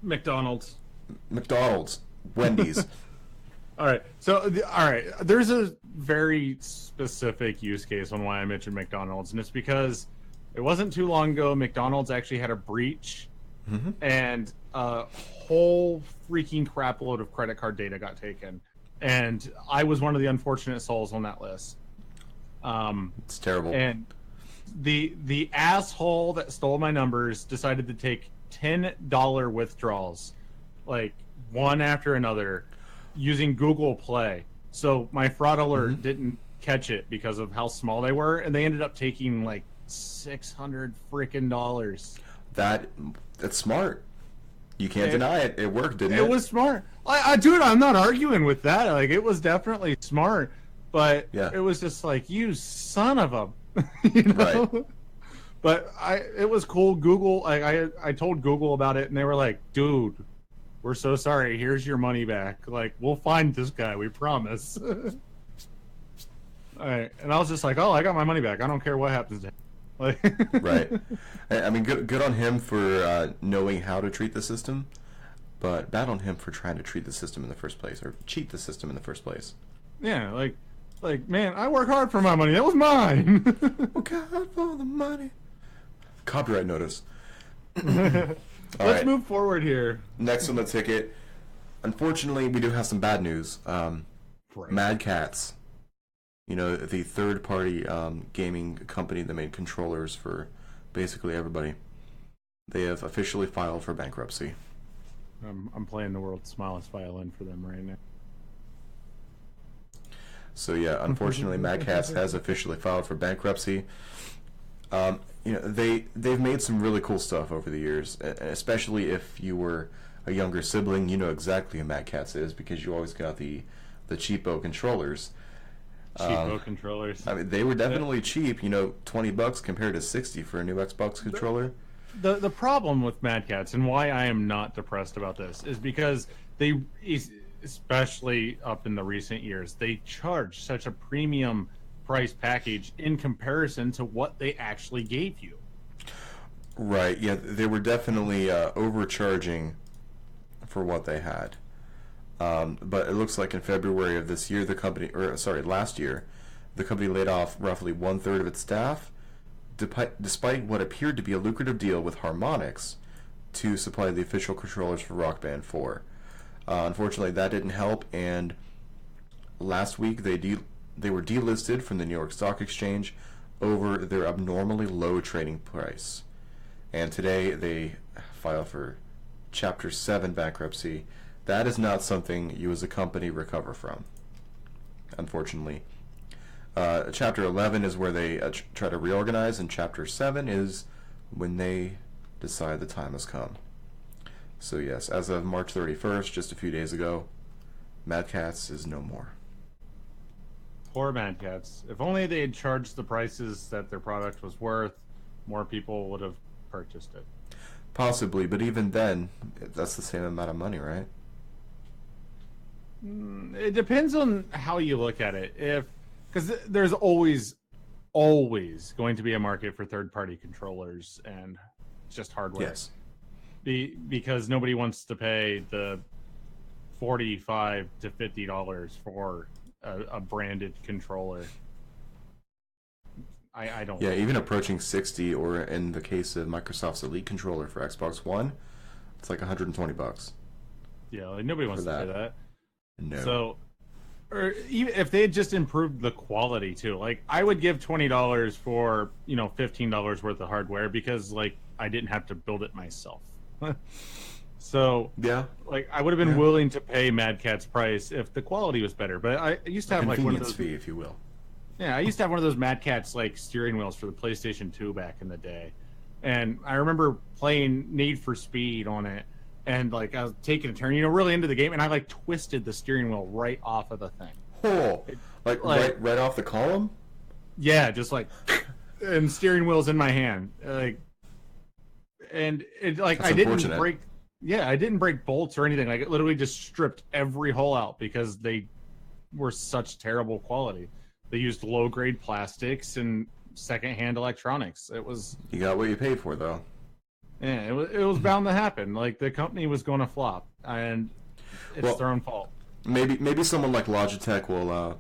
McDonald's, Wendy's. All right. So, there's a very specific use case on why I mentioned McDonald's, and it's because It wasn't too long ago. McDonald's actually had a breach, Mm-hmm. and a whole freaking crap load of credit card data got taken. And I was one of the unfortunate souls on that list. It's terrible. And the asshole that stole my numbers decided to take $10 withdrawals, like one after another, using Google Play. So my fraud alert didn't catch it because of how small they were, and they ended up taking like $600 freaking dollars. That's smart. You can't deny it. It worked, didn't it? It was smart. Dude, I'm not arguing with that. Like, it was definitely smart, but Yeah. it was just like, you son of a, you know. Right. But it was cool. Google, I told Google about it, and they were like, dude, we're so sorry. Here's your money back. Like, we'll find this guy. We promise. All right. And I was just like, oh, I got my money back. I don't care what happens to him. Like, Right. I mean, good on him for knowing how to treat the system, but bad on him for trying to treat the system in the first place, or cheat the system in the first place. yeah, like, man, I work hard for my money. That was mine. Work hard for the money. Copyright notice. Let's right. move forward here. Next on the ticket, unfortunately, we do have some bad news. Mad Catz, you know, the third-party gaming company that made controllers for basically everybody, they have officially filed for bankruptcy. I'm playing the world's smallest violin for them right now. So yeah, unfortunately, Mad Catz has officially filed for bankruptcy. You know, they've made some really cool stuff over the years, especially if you were a younger sibling, you know exactly who Mad Catz is because you always got the cheapo controllers. Cheapo controllers. I mean, they were definitely cheap. You know, $20 compared to 60 for a new Xbox controller. The problem with Mad Catz, and why I am not depressed about this, is because they, especially up in the recent years, they charge such a premium price package in comparison to what they actually gave you. Right. Yeah, they were definitely overcharging for what they had. But it looks like in February of this year, last year, the company laid off roughly 1/3 of its staff, despite what appeared to be a lucrative deal with Harmonix to supply the official controllers for Rock Band 4. Unfortunately, that didn't help, and last week they were delisted from the New York Stock Exchange over their abnormally low trading price. And today they filed for Chapter 7 bankruptcy. That is not something you as a company recover from, unfortunately. Chapter 11 is where they try to reorganize, and Chapter 7 is when they decide the time has come. So yes, as of March 31st, just a few days ago, Mad Catz is no more. Poor Mad Catz. If only they had charged the prices that their product was worth, more people would have purchased it. Possibly, but even then, that's the same amount of money, right? It depends on how you look at it. Because there's always going to be a market for third-party controllers and just hardware. Yes. Because nobody wants to pay the $45 to $50 for a branded controller. I don't. Yeah, even approaching 60, or in the case of Microsoft's Elite controller for Xbox One, it's like $120. Yeah, like nobody wants to pay that. No. So, or even if they had just improved the quality too, like I would give $20 for $15 worth of hardware because like I didn't have to build it myself. So yeah, like I would have been willing to pay Mad Catz price if the quality was better. But I used to have like one of those fee, if you will. Yeah, I used to have one of those Mad Catz like steering wheels for the PlayStation 2 back in the day, and I remember playing Need for Speed on it, and like I was taking a turn, really into the game, and I like twisted the steering wheel right off of the thing. Oh, like right off the column? Yeah, just like, and steering wheel's in my hand, and it like That's I didn't unfortunate. break. Yeah, I didn't break bolts or anything. Like it literally just stripped every hole out because they were such terrible quality. They used low-grade plastics and second-hand electronics. It was. You got what you paid for, though. Yeah, it was bound to happen. Like the company was going to flop, and it's their own fault. Maybe someone like Logitech will,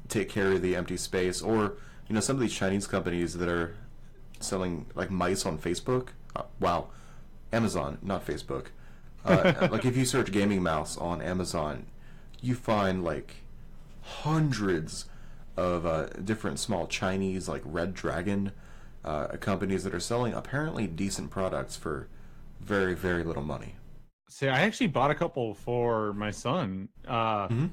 take care of the empty space, or some of these Chinese companies that are selling like mice on Facebook. Wow, Amazon, not Facebook. Like if you search gaming mouse on Amazon, you find like hundreds of different small Chinese like Red Dragon companies that are selling apparently decent products for very, very little money. See, I actually bought a couple for my son. Mm-hmm.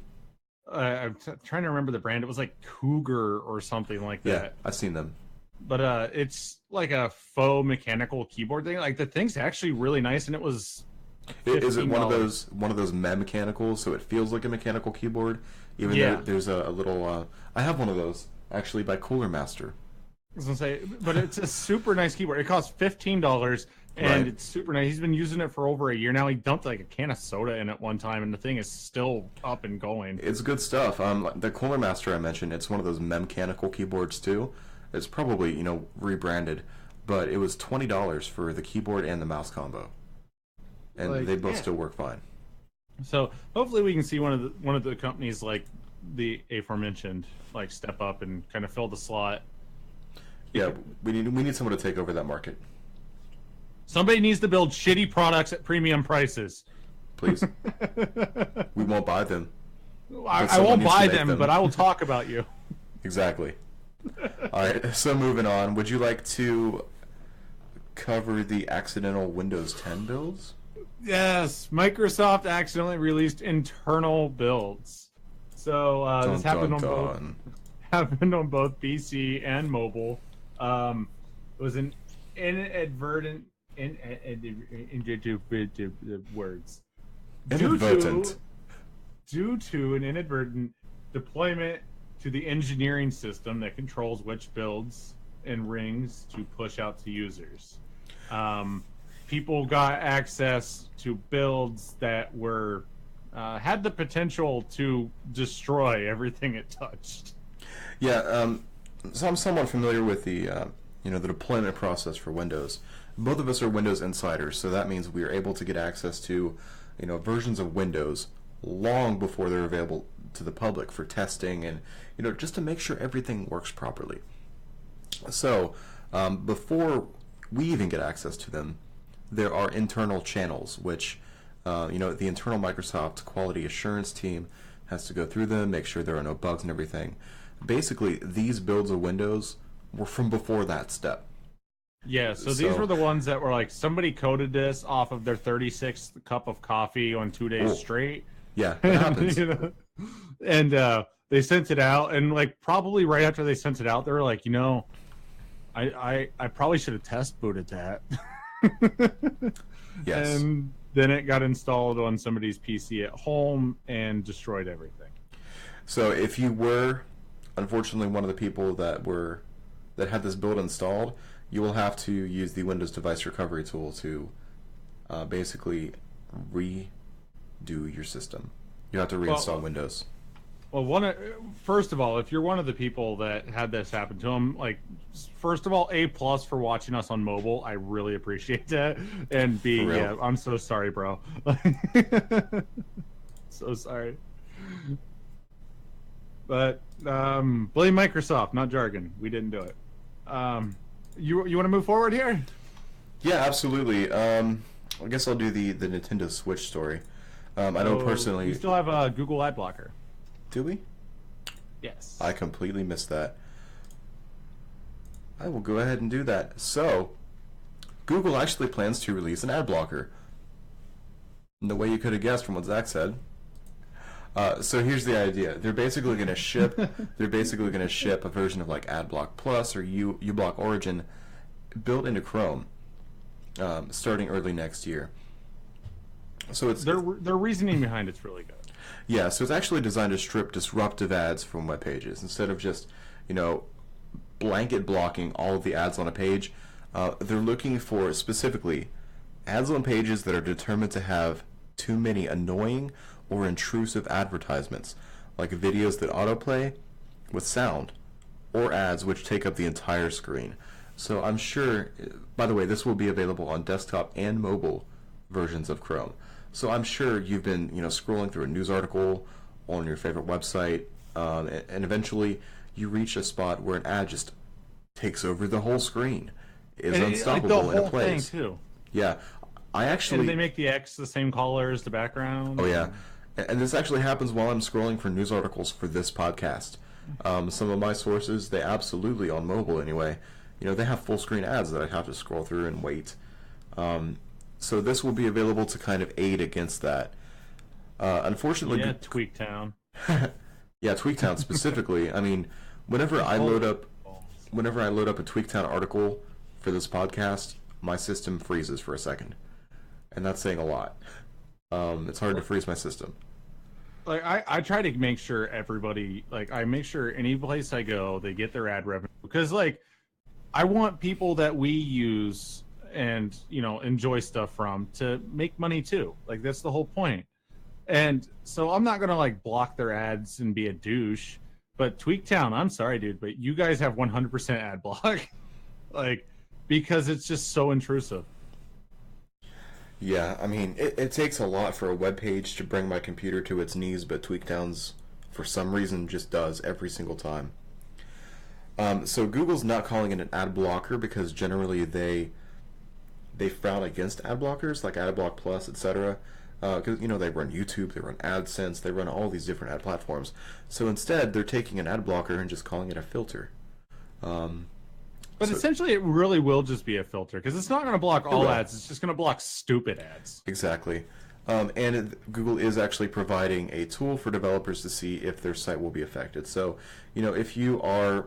Trying to remember the brand. It was like Cougar or something like Yeah, that. I've seen them. But it's like a faux mechanical keyboard thing. Like the thing's actually really nice, and it was. Is it $15. one of those mechanicals, so it feels like a mechanical keyboard? Even though there's a little. I have one of those actually by Cooler Master. I was gonna say, but it's a super nice keyboard. It costs $15, and Right. it's super nice. He's been using it for over a year now. He dumped like a can of soda in it one time, and the thing is still up and going. It's good stuff. The Cooler Master I mentioned, it's one of those mechanical keyboards too. It's probably rebranded, but it was $20 for the keyboard and the mouse combo, and Like, they both still work fine. So hopefully we can see one of the companies like the aforementioned like step up and kind of fill the slot. Yeah, we need someone to take over that market, Somebody needs to build shitty products at premium prices. please. We won't buy them. I someone won't needs to buy make them, them. but I will talk about you. Exactly. All right, so moving on. Would you like to cover the accidental Windows 10 builds? Yes, Microsoft accidentally released internal builds. So this happened on both PC and mobile. It was an inadvertent words Inadvertent. due to an inadvertent deployment to the engineering system that controls which builds and rings to push out to users. People got access to builds that were had the potential to destroy everything it touched. Yeah, so I'm somewhat familiar with the the deployment process for Windows. Both of us are Windows insiders, so that means we are able to get access to versions of Windows long before they're available to the public for testing and just to make sure everything works properly. So before we even get access to them, there are internal channels which the internal Microsoft quality assurance team has to go through them, make sure there are no bugs and everything. Basically, these builds of Windows were from before that step. Yeah, so these were the ones that were like somebody coded this off of their 36th cup of coffee on 2 days straight. Yeah, it happens. And they sent it out, and like probably right after they sent it out, they were like, I probably should have test booted that. Yes. And then it got installed on somebody's PC at home and destroyed everything. So if you were, unfortunately, one of the people that had this build installed, you will have to use the Windows Device Recovery tool to basically redo your system. You have to reinstall Windows. Well, first of all, if you're one of the people that had this happen to them, like, first of all, A+ for watching us on mobile. I really appreciate that. And B, yeah, I'm so sorry, bro. So sorry. But blame Microsoft, not Jargon. We didn't do it. You want to move forward here? Yeah, absolutely. I guess I'll do the Nintendo Switch story. I know personally. We still have a Google Ad Blocker. Do we? Yes. I completely missed that. I will go ahead and do that. So, Google actually plans to release an ad blocker. In the way you could have guessed from what Zach said. So here's the idea. They're basically going to ship. They're basically going to ship a version of like AdBlock Plus or uBlock Origin, built into Chrome, starting early next year. So it's their reasoning behind it's really good. Yeah, so it's actually designed to strip disruptive ads from web pages instead of just blanket blocking all of the ads on a page. They're looking for specifically ads on pages that are determined to have too many annoying or intrusive advertisements, like videos that autoplay with sound, or ads which take up the entire screen. So I'm sure, by the way, this will be available on desktop and mobile versions of Chrome. So I'm sure you've been scrolling through a news article on your favorite website, and eventually you reach a spot where an ad just takes over the whole screen. is and unstoppable the and it whole thing plays. too. Yeah, I actually. And they make the X the same color as the background. Oh yeah, and this actually happens while I'm scrolling for news articles for this podcast. Some of my sources, they absolutely on mobile anyway. They have full screen ads that I have to scroll through and wait. So this will be available to kind of aid against that. Unfortunately, Yeah, Tweaktown. yeah, Tweaktown specifically. I mean, whenever I load up a Tweaktown article for this podcast, my system freezes for a second, and that's saying a lot. It's hard to freeze my system. Like I try to make sure everybody, like, I make sure any place I go they get their ad revenue, because like I want people that we use and enjoy stuff from to make money too. Like that's the whole point. And so I'm not gonna like block their ads and be a douche. But Tweaktown, I'm sorry, dude, but you guys have 100% ad block, like, because it's just so intrusive. Yeah, I mean, it takes a lot for a web page to bring my computer to its knees, but Tweaktown's, for some reason, just does every single time. So Google's not calling it an ad blocker because generally they frown against ad blockers like AdBlock Plus, etc. Because they run YouTube, they run AdSense, they run all these different ad platforms. So instead, they're taking an ad blocker and just calling it a filter. But essentially, it really will just be a filter, because it's not going to block all ads. It's just going to block stupid ads. Exactly. Google is actually providing a tool for developers to see if their site will be affected. So, if you are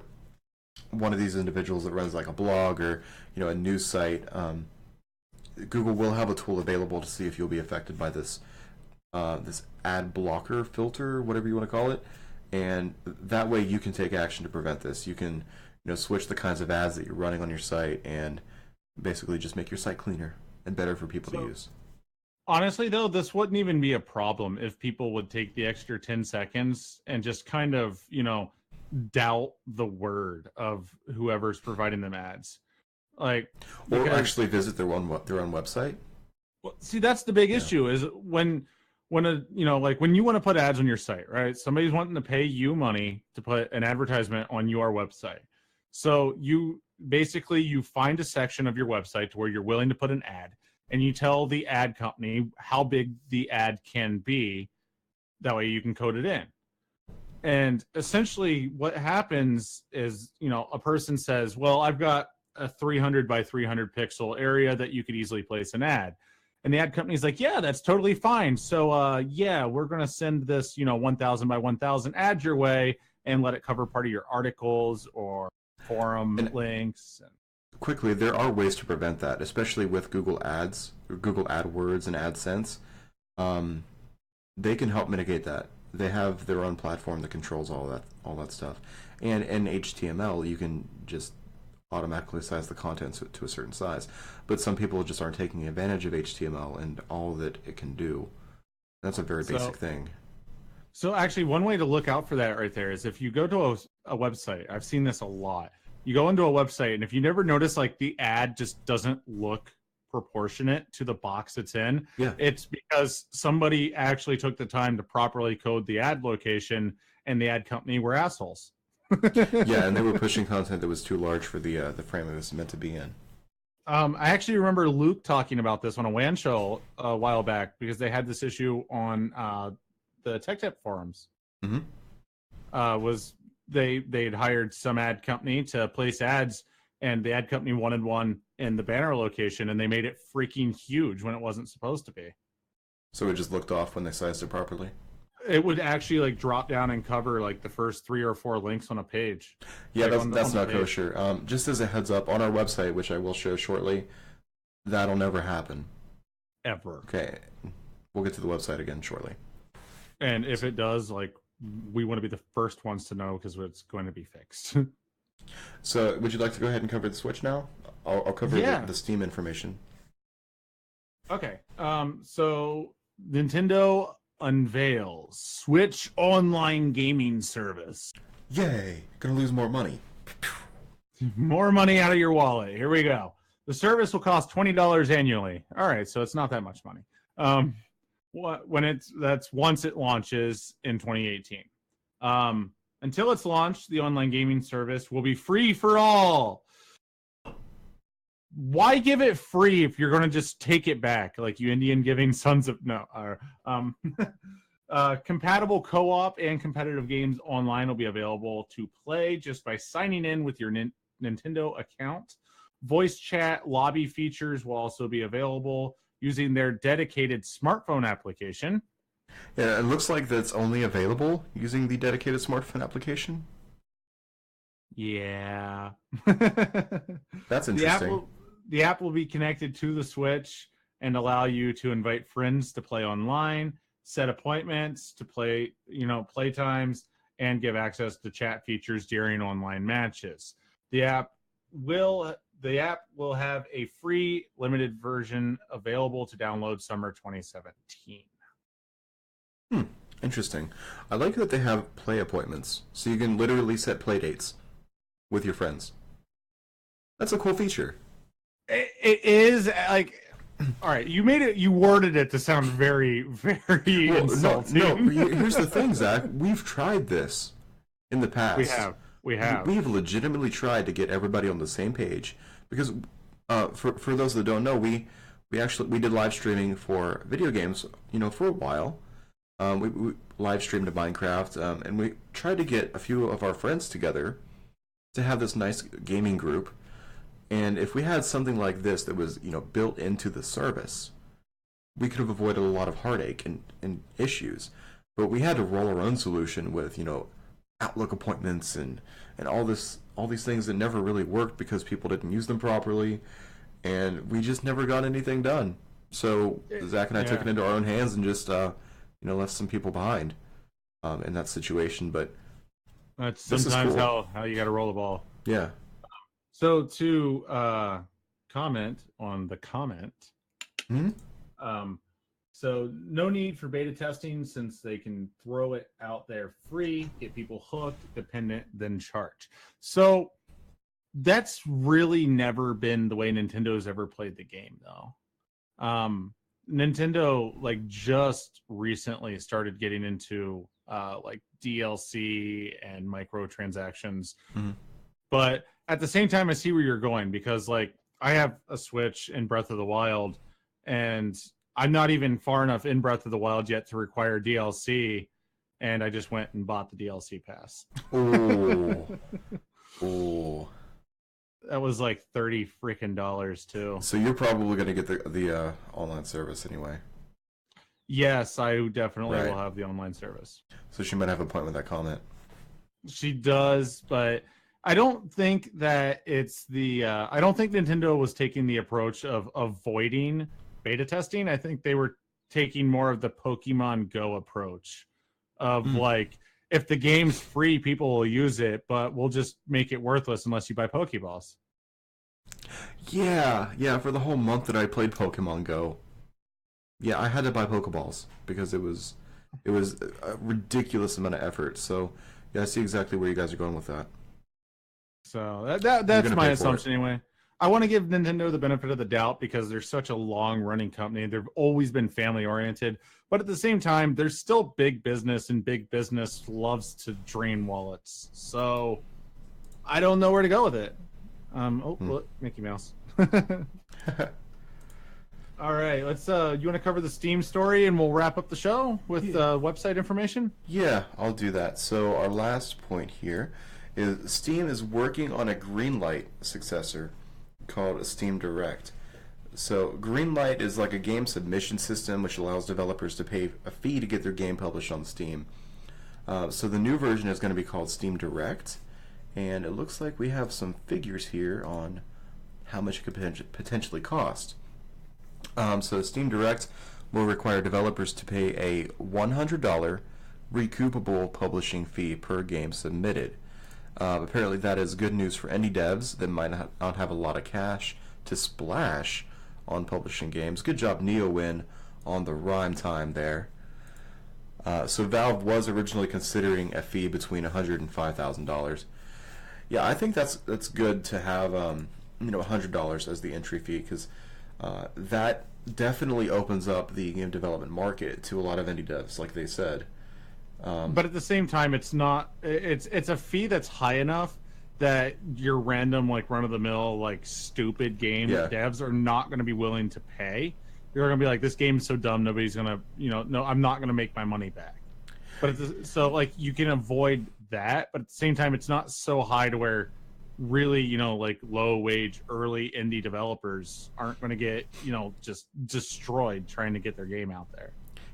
one of these individuals that runs like a blog or, a news site, Google will have a tool available to see if you'll be affected by this ad blocker filter, whatever you want to call it. And that way you can take action to prevent this. You can switch the kinds of ads that you're running on your site and basically just make your site cleaner and better for people to use. Honestly, though, this wouldn't even be a problem if people would take the extra 10 seconds and just kind of, doubt the word of whoever's providing them ads. Or actually visit their own website. Well, see, that's the big issue is when when you want to put ads on your site, right? Somebody's wanting to pay you money to put an advertisement on your website. So you find a section of your website to where you're willing to put an ad, and you tell the ad company how big the ad can be. That way you can code it in. And essentially what happens is, a person says, well, I've got a 300 by 300 pixel area that you could easily place an ad. And the ad company's like, yeah, that's totally fine. So, yeah, we're going to send this, 1,000 by 1,000 ad your way and let it cover part of your articles or forum links. Quickly, there are ways to prevent that, especially with Google Ads, or Google AdWords and AdSense. They can help mitigate that. They have their own platform that controls all that stuff. And in HTML, you can just automatically size the content to a certain size. But some people just aren't taking advantage of HTML and all that it can do. That's a very basic thing. So actually, one way to look out for that right there is if you go to a website. I've seen this a lot. You go into a website, and if you never notice, like, the ad just doesn't look proportionate to the box it's in, it's because somebody actually took the time to properly code the ad location, and the ad company were assholes. Yeah, and they were pushing content that was too large for the frame it was meant to be in. I actually remember Luke talking about this on a WAN show a while back, because they had this issue on the Tech Tip forums. Was they'd hired some ad company to place ads, and the ad company wanted one in the banner location, and they made it freaking huge when it wasn't supposed to be. So it just looked off when they sized it properly? It would actually like drop down and cover like the first 3 or 4 links on a page. Yeah, that's not kosher. Just as a heads up, on our website, which I will show shortly, that'll never happen. Ever. Okay. We'll get to the website again shortly. And if it does, like, we want to be the first ones to know, because it's going to be fixed. So, would you like to go ahead and cover the Switch now? I'll cover the Steam information. Okay. So Nintendo unveils Switch online gaming service. Yay! Gonna lose more money. More money out of your wallet. Here we go. The service will cost $20 annually. All right, so it's not that much money. That's once it launches in 2018. Until it's launched, the online gaming service will be free for all. why give it free if you're going to just take it back, like you Indian giving sons of no. Compatible co-op and competitive games online will be available to play just by signing in with your Nintendo account. Voice chat lobby features will also be available using their dedicated smartphone application. Yeah, it looks like that's only available using the dedicated smartphone application. Yeah. That's interesting. The app will be connected to the Switch and allow you to invite friends to play online, set appointments to play, play times, and give access to chat features during online matches. The app will have a free limited version available to download summer 2017. Interesting. I like that they have play appointments, so you can literally set play dates with your friends. That's a cool feature. It is like, all right, you worded it to sound very, very insulting. No, here's the thing, Zach. We've tried this in the past. We have. We've legitimately tried to get everybody on the same page because, for those that don't know, we did live streaming for video games, for a while. We live streamed to Minecraft, and we tried to get a few of our friends together to have this nice gaming group. And if we had something like this that was, built into the service, we could have avoided a lot of heartache and issues. But we had to roll our own solution with, Outlook appointments and all these things that never really worked because people didn't use them properly, and we just never got anything done. So Zach and I took it into our own hands and just left some people behind in that situation. But that's sometimes cool. how you got to roll the ball. Yeah. So to comment on the comment, so no need for beta testing since they can throw it out there free, get people hooked, dependent, then charge. So that's really never been the way Nintendo's ever played the game, though. Nintendo just recently started getting into DLC and microtransactions, but at the same time, I see where you're going because I have a Switch in Breath of the Wild, and I'm not even far enough in Breath of the Wild yet to require DLC, and I just went and bought the DLC pass. Oh. That was like $30 freaking too. So you're probably going to get the online service anyway. Yes, I definitely will have the online service. So she might have a point with that comment. She does, but I don't think that it's I don't think Nintendo was taking the approach of avoiding beta testing. I think they were taking more of the Pokemon Go approach of if the game's free, people will use it, but we'll just make it worthless unless you buy Pokeballs. Yeah, for the whole month that I played Pokemon Go. Yeah, I had to buy Pokeballs because it was a ridiculous amount of effort. So, yeah, I see exactly where you guys are going with that. So that's my assumption anyway. I want to give Nintendo the benefit of the doubt because they're such a long-running company. They've always been family-oriented. But at the same time, there's still big business, and big business loves to drain wallets. So I don't know where to go with it. Look, Mickey Mouse. All right, let's. You want to cover the Steam story, and we'll wrap up the show with website information? Yeah, I'll do that. So our last point here is Steam is working on a Greenlight successor called Steam Direct. So Greenlight is like a game submission system which allows developers to pay a fee to get their game published on Steam. So the new version is going to be called Steam Direct, and it looks like we have some figures here on how much it could potentially cost. So Steam Direct will require developers to pay a $100 recoupable publishing fee per game submitted. Apparently that is good news for indie devs that might not have a lot of cash to splash on publishing games. Good job, NeoWin, on the rhyme time there. So Valve was originally considering a fee between $100 and $5,000. Yeah, I think that's good to have $100 as the entry fee because that definitely opens up the game development market to a lot of indie devs, like they said. But at the same time, it's not. It's a fee that's high enough that your random, like, run-of-the-mill, like, stupid game devs are not going to be willing to pay. They're going to be like, this game's so dumb, nobody's going to, no, I'm not going to make my money back. But so, like, you can avoid that, but at the same time, it's not so high to where really, like, low-wage, early indie developers aren't going to get, just destroyed trying to get their game out there.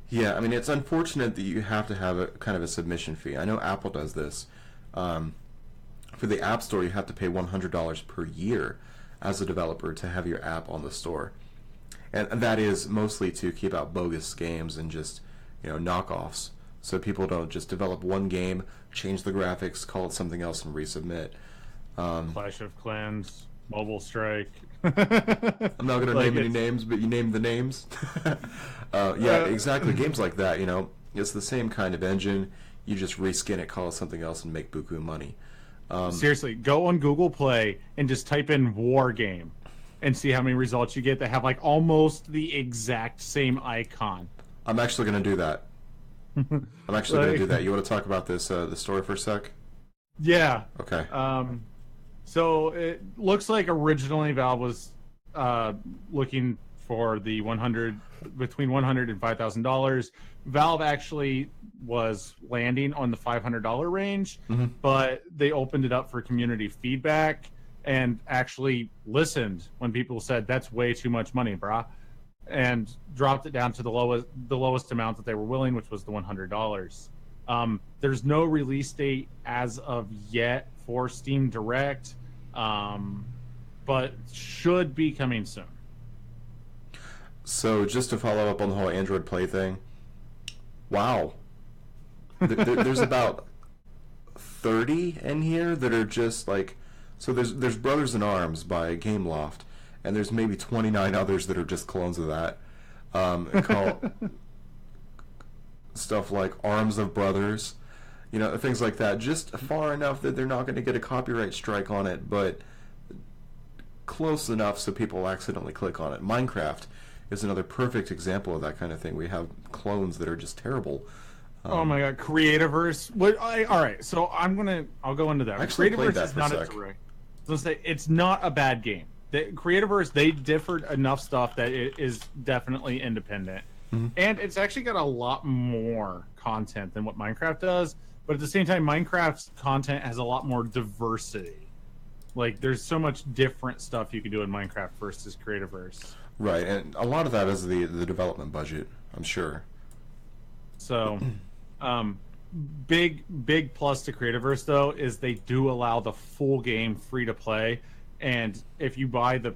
Yeah, I mean, it's unfortunate that you have to have a kind of a submission fee. I know Apple does this. For the App Store, you have to pay $100 per year as a developer to have your app on the store. And that is mostly to keep out bogus games and just, knockoffs. So people don't just develop one game, change the graphics, call it something else, and resubmit. Clash of Clans, Mobile Strike. I'm not going to name any names, but you named the names. Yeah, exactly. Games like that, it's the same kind of engine. You just reskin it, call it something else, and make buku money. Seriously, go on Google Play and just type in War Game and see how many results you get that have, like, almost the exact same icon. I'm actually going to do that. I'm actually going to do that. You want to talk about this, the story for a sec? Yeah. Okay. So it looks like originally Valve was looking for the between $100 and $5,000. Valve actually was landing on the $500 range, but they opened it up for community feedback and actually listened when people said that's way too much money, brah, and dropped it down to the lowest amount that they were willing, which was the $100. There's no release date as of yet for Steam Direct, but should be coming soon. So just to follow up on the whole Android Play thing, wow. There's about 30 in here that are just like, so there's Brothers in Arms by Gameloft, and there's maybe 29 others that are just clones of that. Called stuff like Arms of Brothers, things like that, just far enough that they're not going to get a copyright strike on it, but close enough so people accidentally click on it. Minecraft is another perfect example of that kind of thing. We have clones that are just terrible. Oh my god, Creativerse. All right, so I'll go into that. Creativerse is not a direct. Let's say it's not a bad game. Creativerse, they differed enough stuff that it is definitely independent. And it's actually got a lot more content than what Minecraft does, but at the same time, Minecraft's content has a lot more diversity. Like, there's so much different stuff you can do in Minecraft versus Creativerse. Right, and a lot of that is the development budget, I'm sure. So, big plus to Creativerse, though, is they do allow the full game free to play, and if you buy the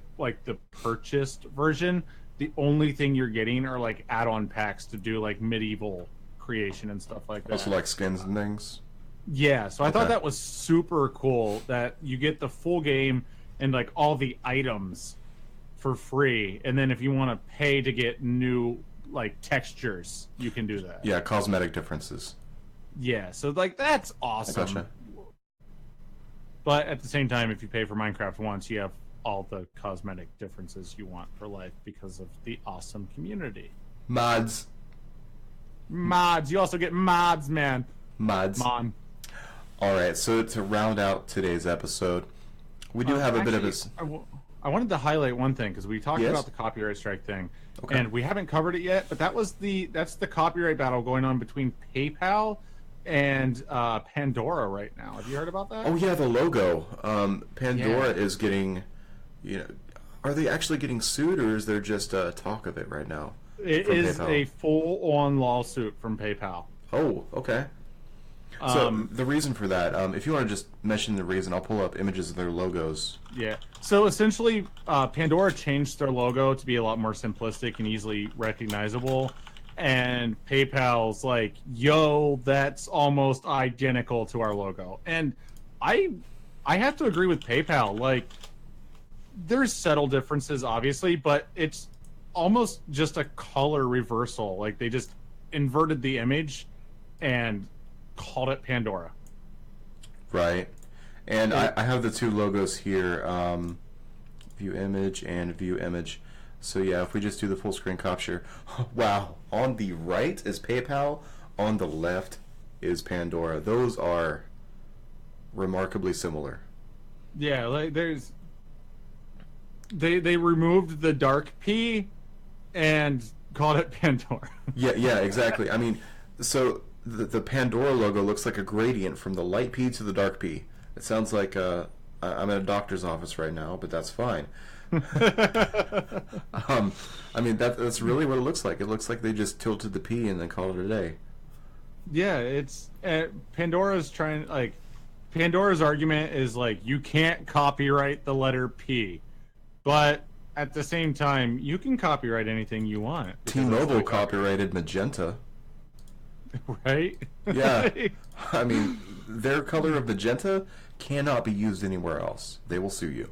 purchased version, the only thing you're getting are, like, add-on packs to do, like, medieval creation and stuff like that. Also, like, skins and things? Yeah, so I thought that was super cool that you get the full game and, like, all the items for free, and then if you want to pay to get new, like, textures, you can do that. Yeah, cosmetic differences. Yeah, so, like, that's awesome. I gotcha. But at the same time, if you pay for Minecraft once, you have all the cosmetic differences you want for life because of the awesome community. Mods. You also get mods, man. Mods. Mon. All right, so to round out today's episode, we do have a bit of a... I wanted to highlight one thing because we talked about the copyright strike thing, and we haven't covered it yet. But that's the copyright battle going on between PayPal and Pandora right now. Have you heard about that? Oh yeah, the logo. Pandora is getting, are they actually getting sued, or is there just talk of it right now? It is PayPal? A full-on lawsuit from PayPal. Oh, okay. So the reason for that, if you want to just mention the reason, I'll pull up images of their logos. Yeah. So essentially, Pandora changed their logo to be a lot more simplistic and easily recognizable. And PayPal's like, yo, that's almost identical to our logo. And I have to agree with PayPal. Like, there's subtle differences, obviously, but it's almost just a color reversal. Like, they just inverted the image and called it Pandora. Right. And I have the two logos here, view image and view image. So yeah, if we just do the full screen capture, wow, on the right is PayPal, on the left is Pandora. Those are remarkably similar. Yeah, like there's they removed the dark P and called it Pandora. Yeah, exactly. I mean, so the Pandora logo looks like a gradient from the light P to the dark P. It sounds like I'm at a doctor's office right now, but that's fine. I mean that's really what it looks like. It looks like they just tilted the P and then called it a day. Yeah, it's Pandora's trying like Pandora's argument is like you can't copyright the letter P, but at the same time you can copyright anything you want. T-Mobile copyrighted magenta. Right? Yeah. I mean, their color of magenta cannot be used anywhere else. They will sue you.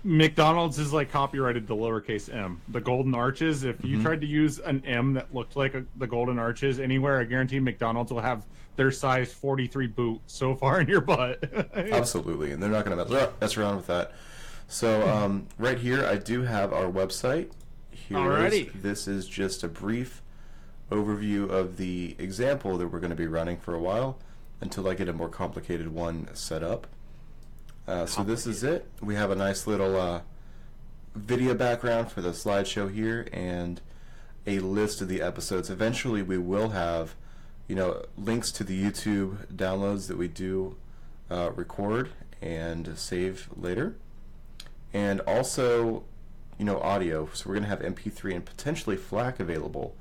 McDonald's is like copyrighted the lowercase m. The golden arches, if you tried to use an M that looked like the golden arches anywhere, I guarantee McDonald's will have their size 43 boot so far in your butt. Absolutely, and they're not going to mess around with that. So right here, I do have our website. Here Alrighty. This is just a brief overview of the example that we're going to be running for a while until I get a more complicated one set up. So this is it. We have a nice little video background for the slideshow here and a list of the episodes. Eventually we will have, links to the YouTube downloads that we do record and save later. And also, audio. So we're going to have MP3 and potentially FLAC available,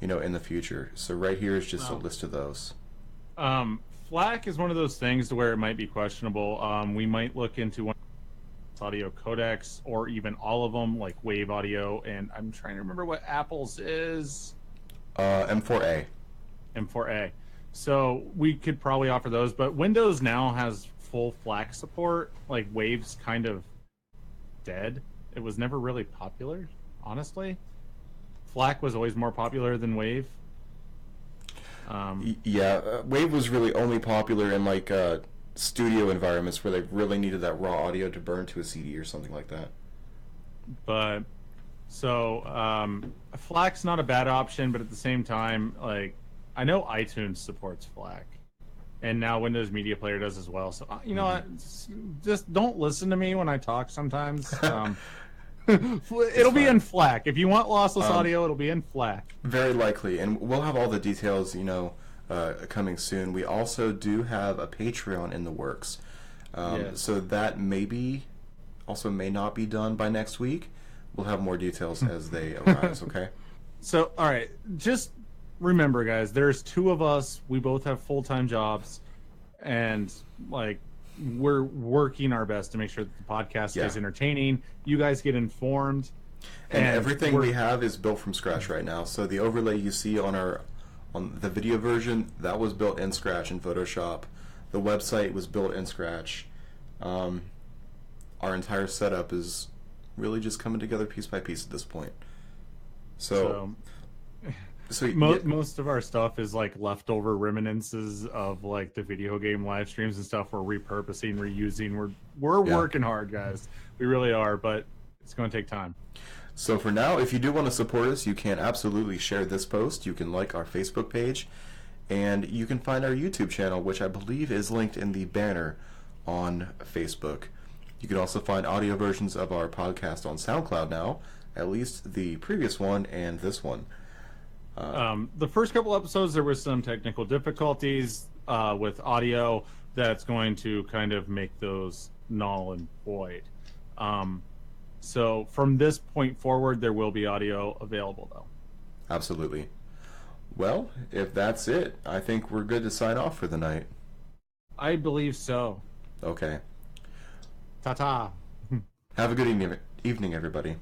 in the future. So right here is just a list of those. FLAC is one of those things to where it might be questionable. We might look into one audio codecs or even all of them, like Wave Audio, and I'm trying to remember what Apple's is. M4A. M4A. So we could probably offer those, but Windows now has full FLAC support. Like Wave's kind of dead. It was never really popular, honestly. FLAC was always more popular than Wave. Wave was really only popular in like studio environments where they really needed that raw audio to burn to a CD or something like that. But so FLAC's not a bad option, but at the same time, like I know iTunes supports FLAC, and now Windows Media Player does as well. So you know what? Just don't listen to me when I talk sometimes. It'll be in FLAC. If you want lossless audio, it'll be in FLAC. Very likely, and we'll have all the details, coming soon. We also do have a Patreon in the works, Yes. so that may not be done by next week. We'll have more details as they arise. Okay. So, all right, just remember, guys. There's two of us. We both have full-time jobs, and like we're working our best to make sure that the podcast is entertaining. You guys get informed, and everything we have is built from scratch right now. So the overlay you see on the video version, that was built in Scratch in Photoshop. The website was built in Scratch. Our entire setup is really just coming together piece by piece at this point. So most of our stuff is like leftover reminiscences of like the video game live streams and stuff we're repurposing, reusing. We're working hard, guys. We really are, but it's going to take time. So for now, if you do want to support us, you can absolutely share this post. You can like our Facebook page, and you can find our YouTube channel, which I believe is linked in the banner on Facebook. You can also find audio versions of our podcast on SoundCloud now, at least the previous one and this one. The first couple episodes, there was some technical difficulties with audio that's going to kind of make those null and void. So from this point forward, there will be audio available, though. Absolutely. Well, if that's it, I think we're good to sign off for the night. I believe so. Okay. Ta-ta. Have a good evening, everybody.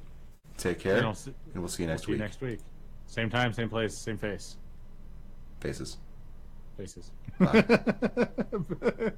Take care, and we'll see you next week. Same time, same place, same face. Faces. Faces. Bye.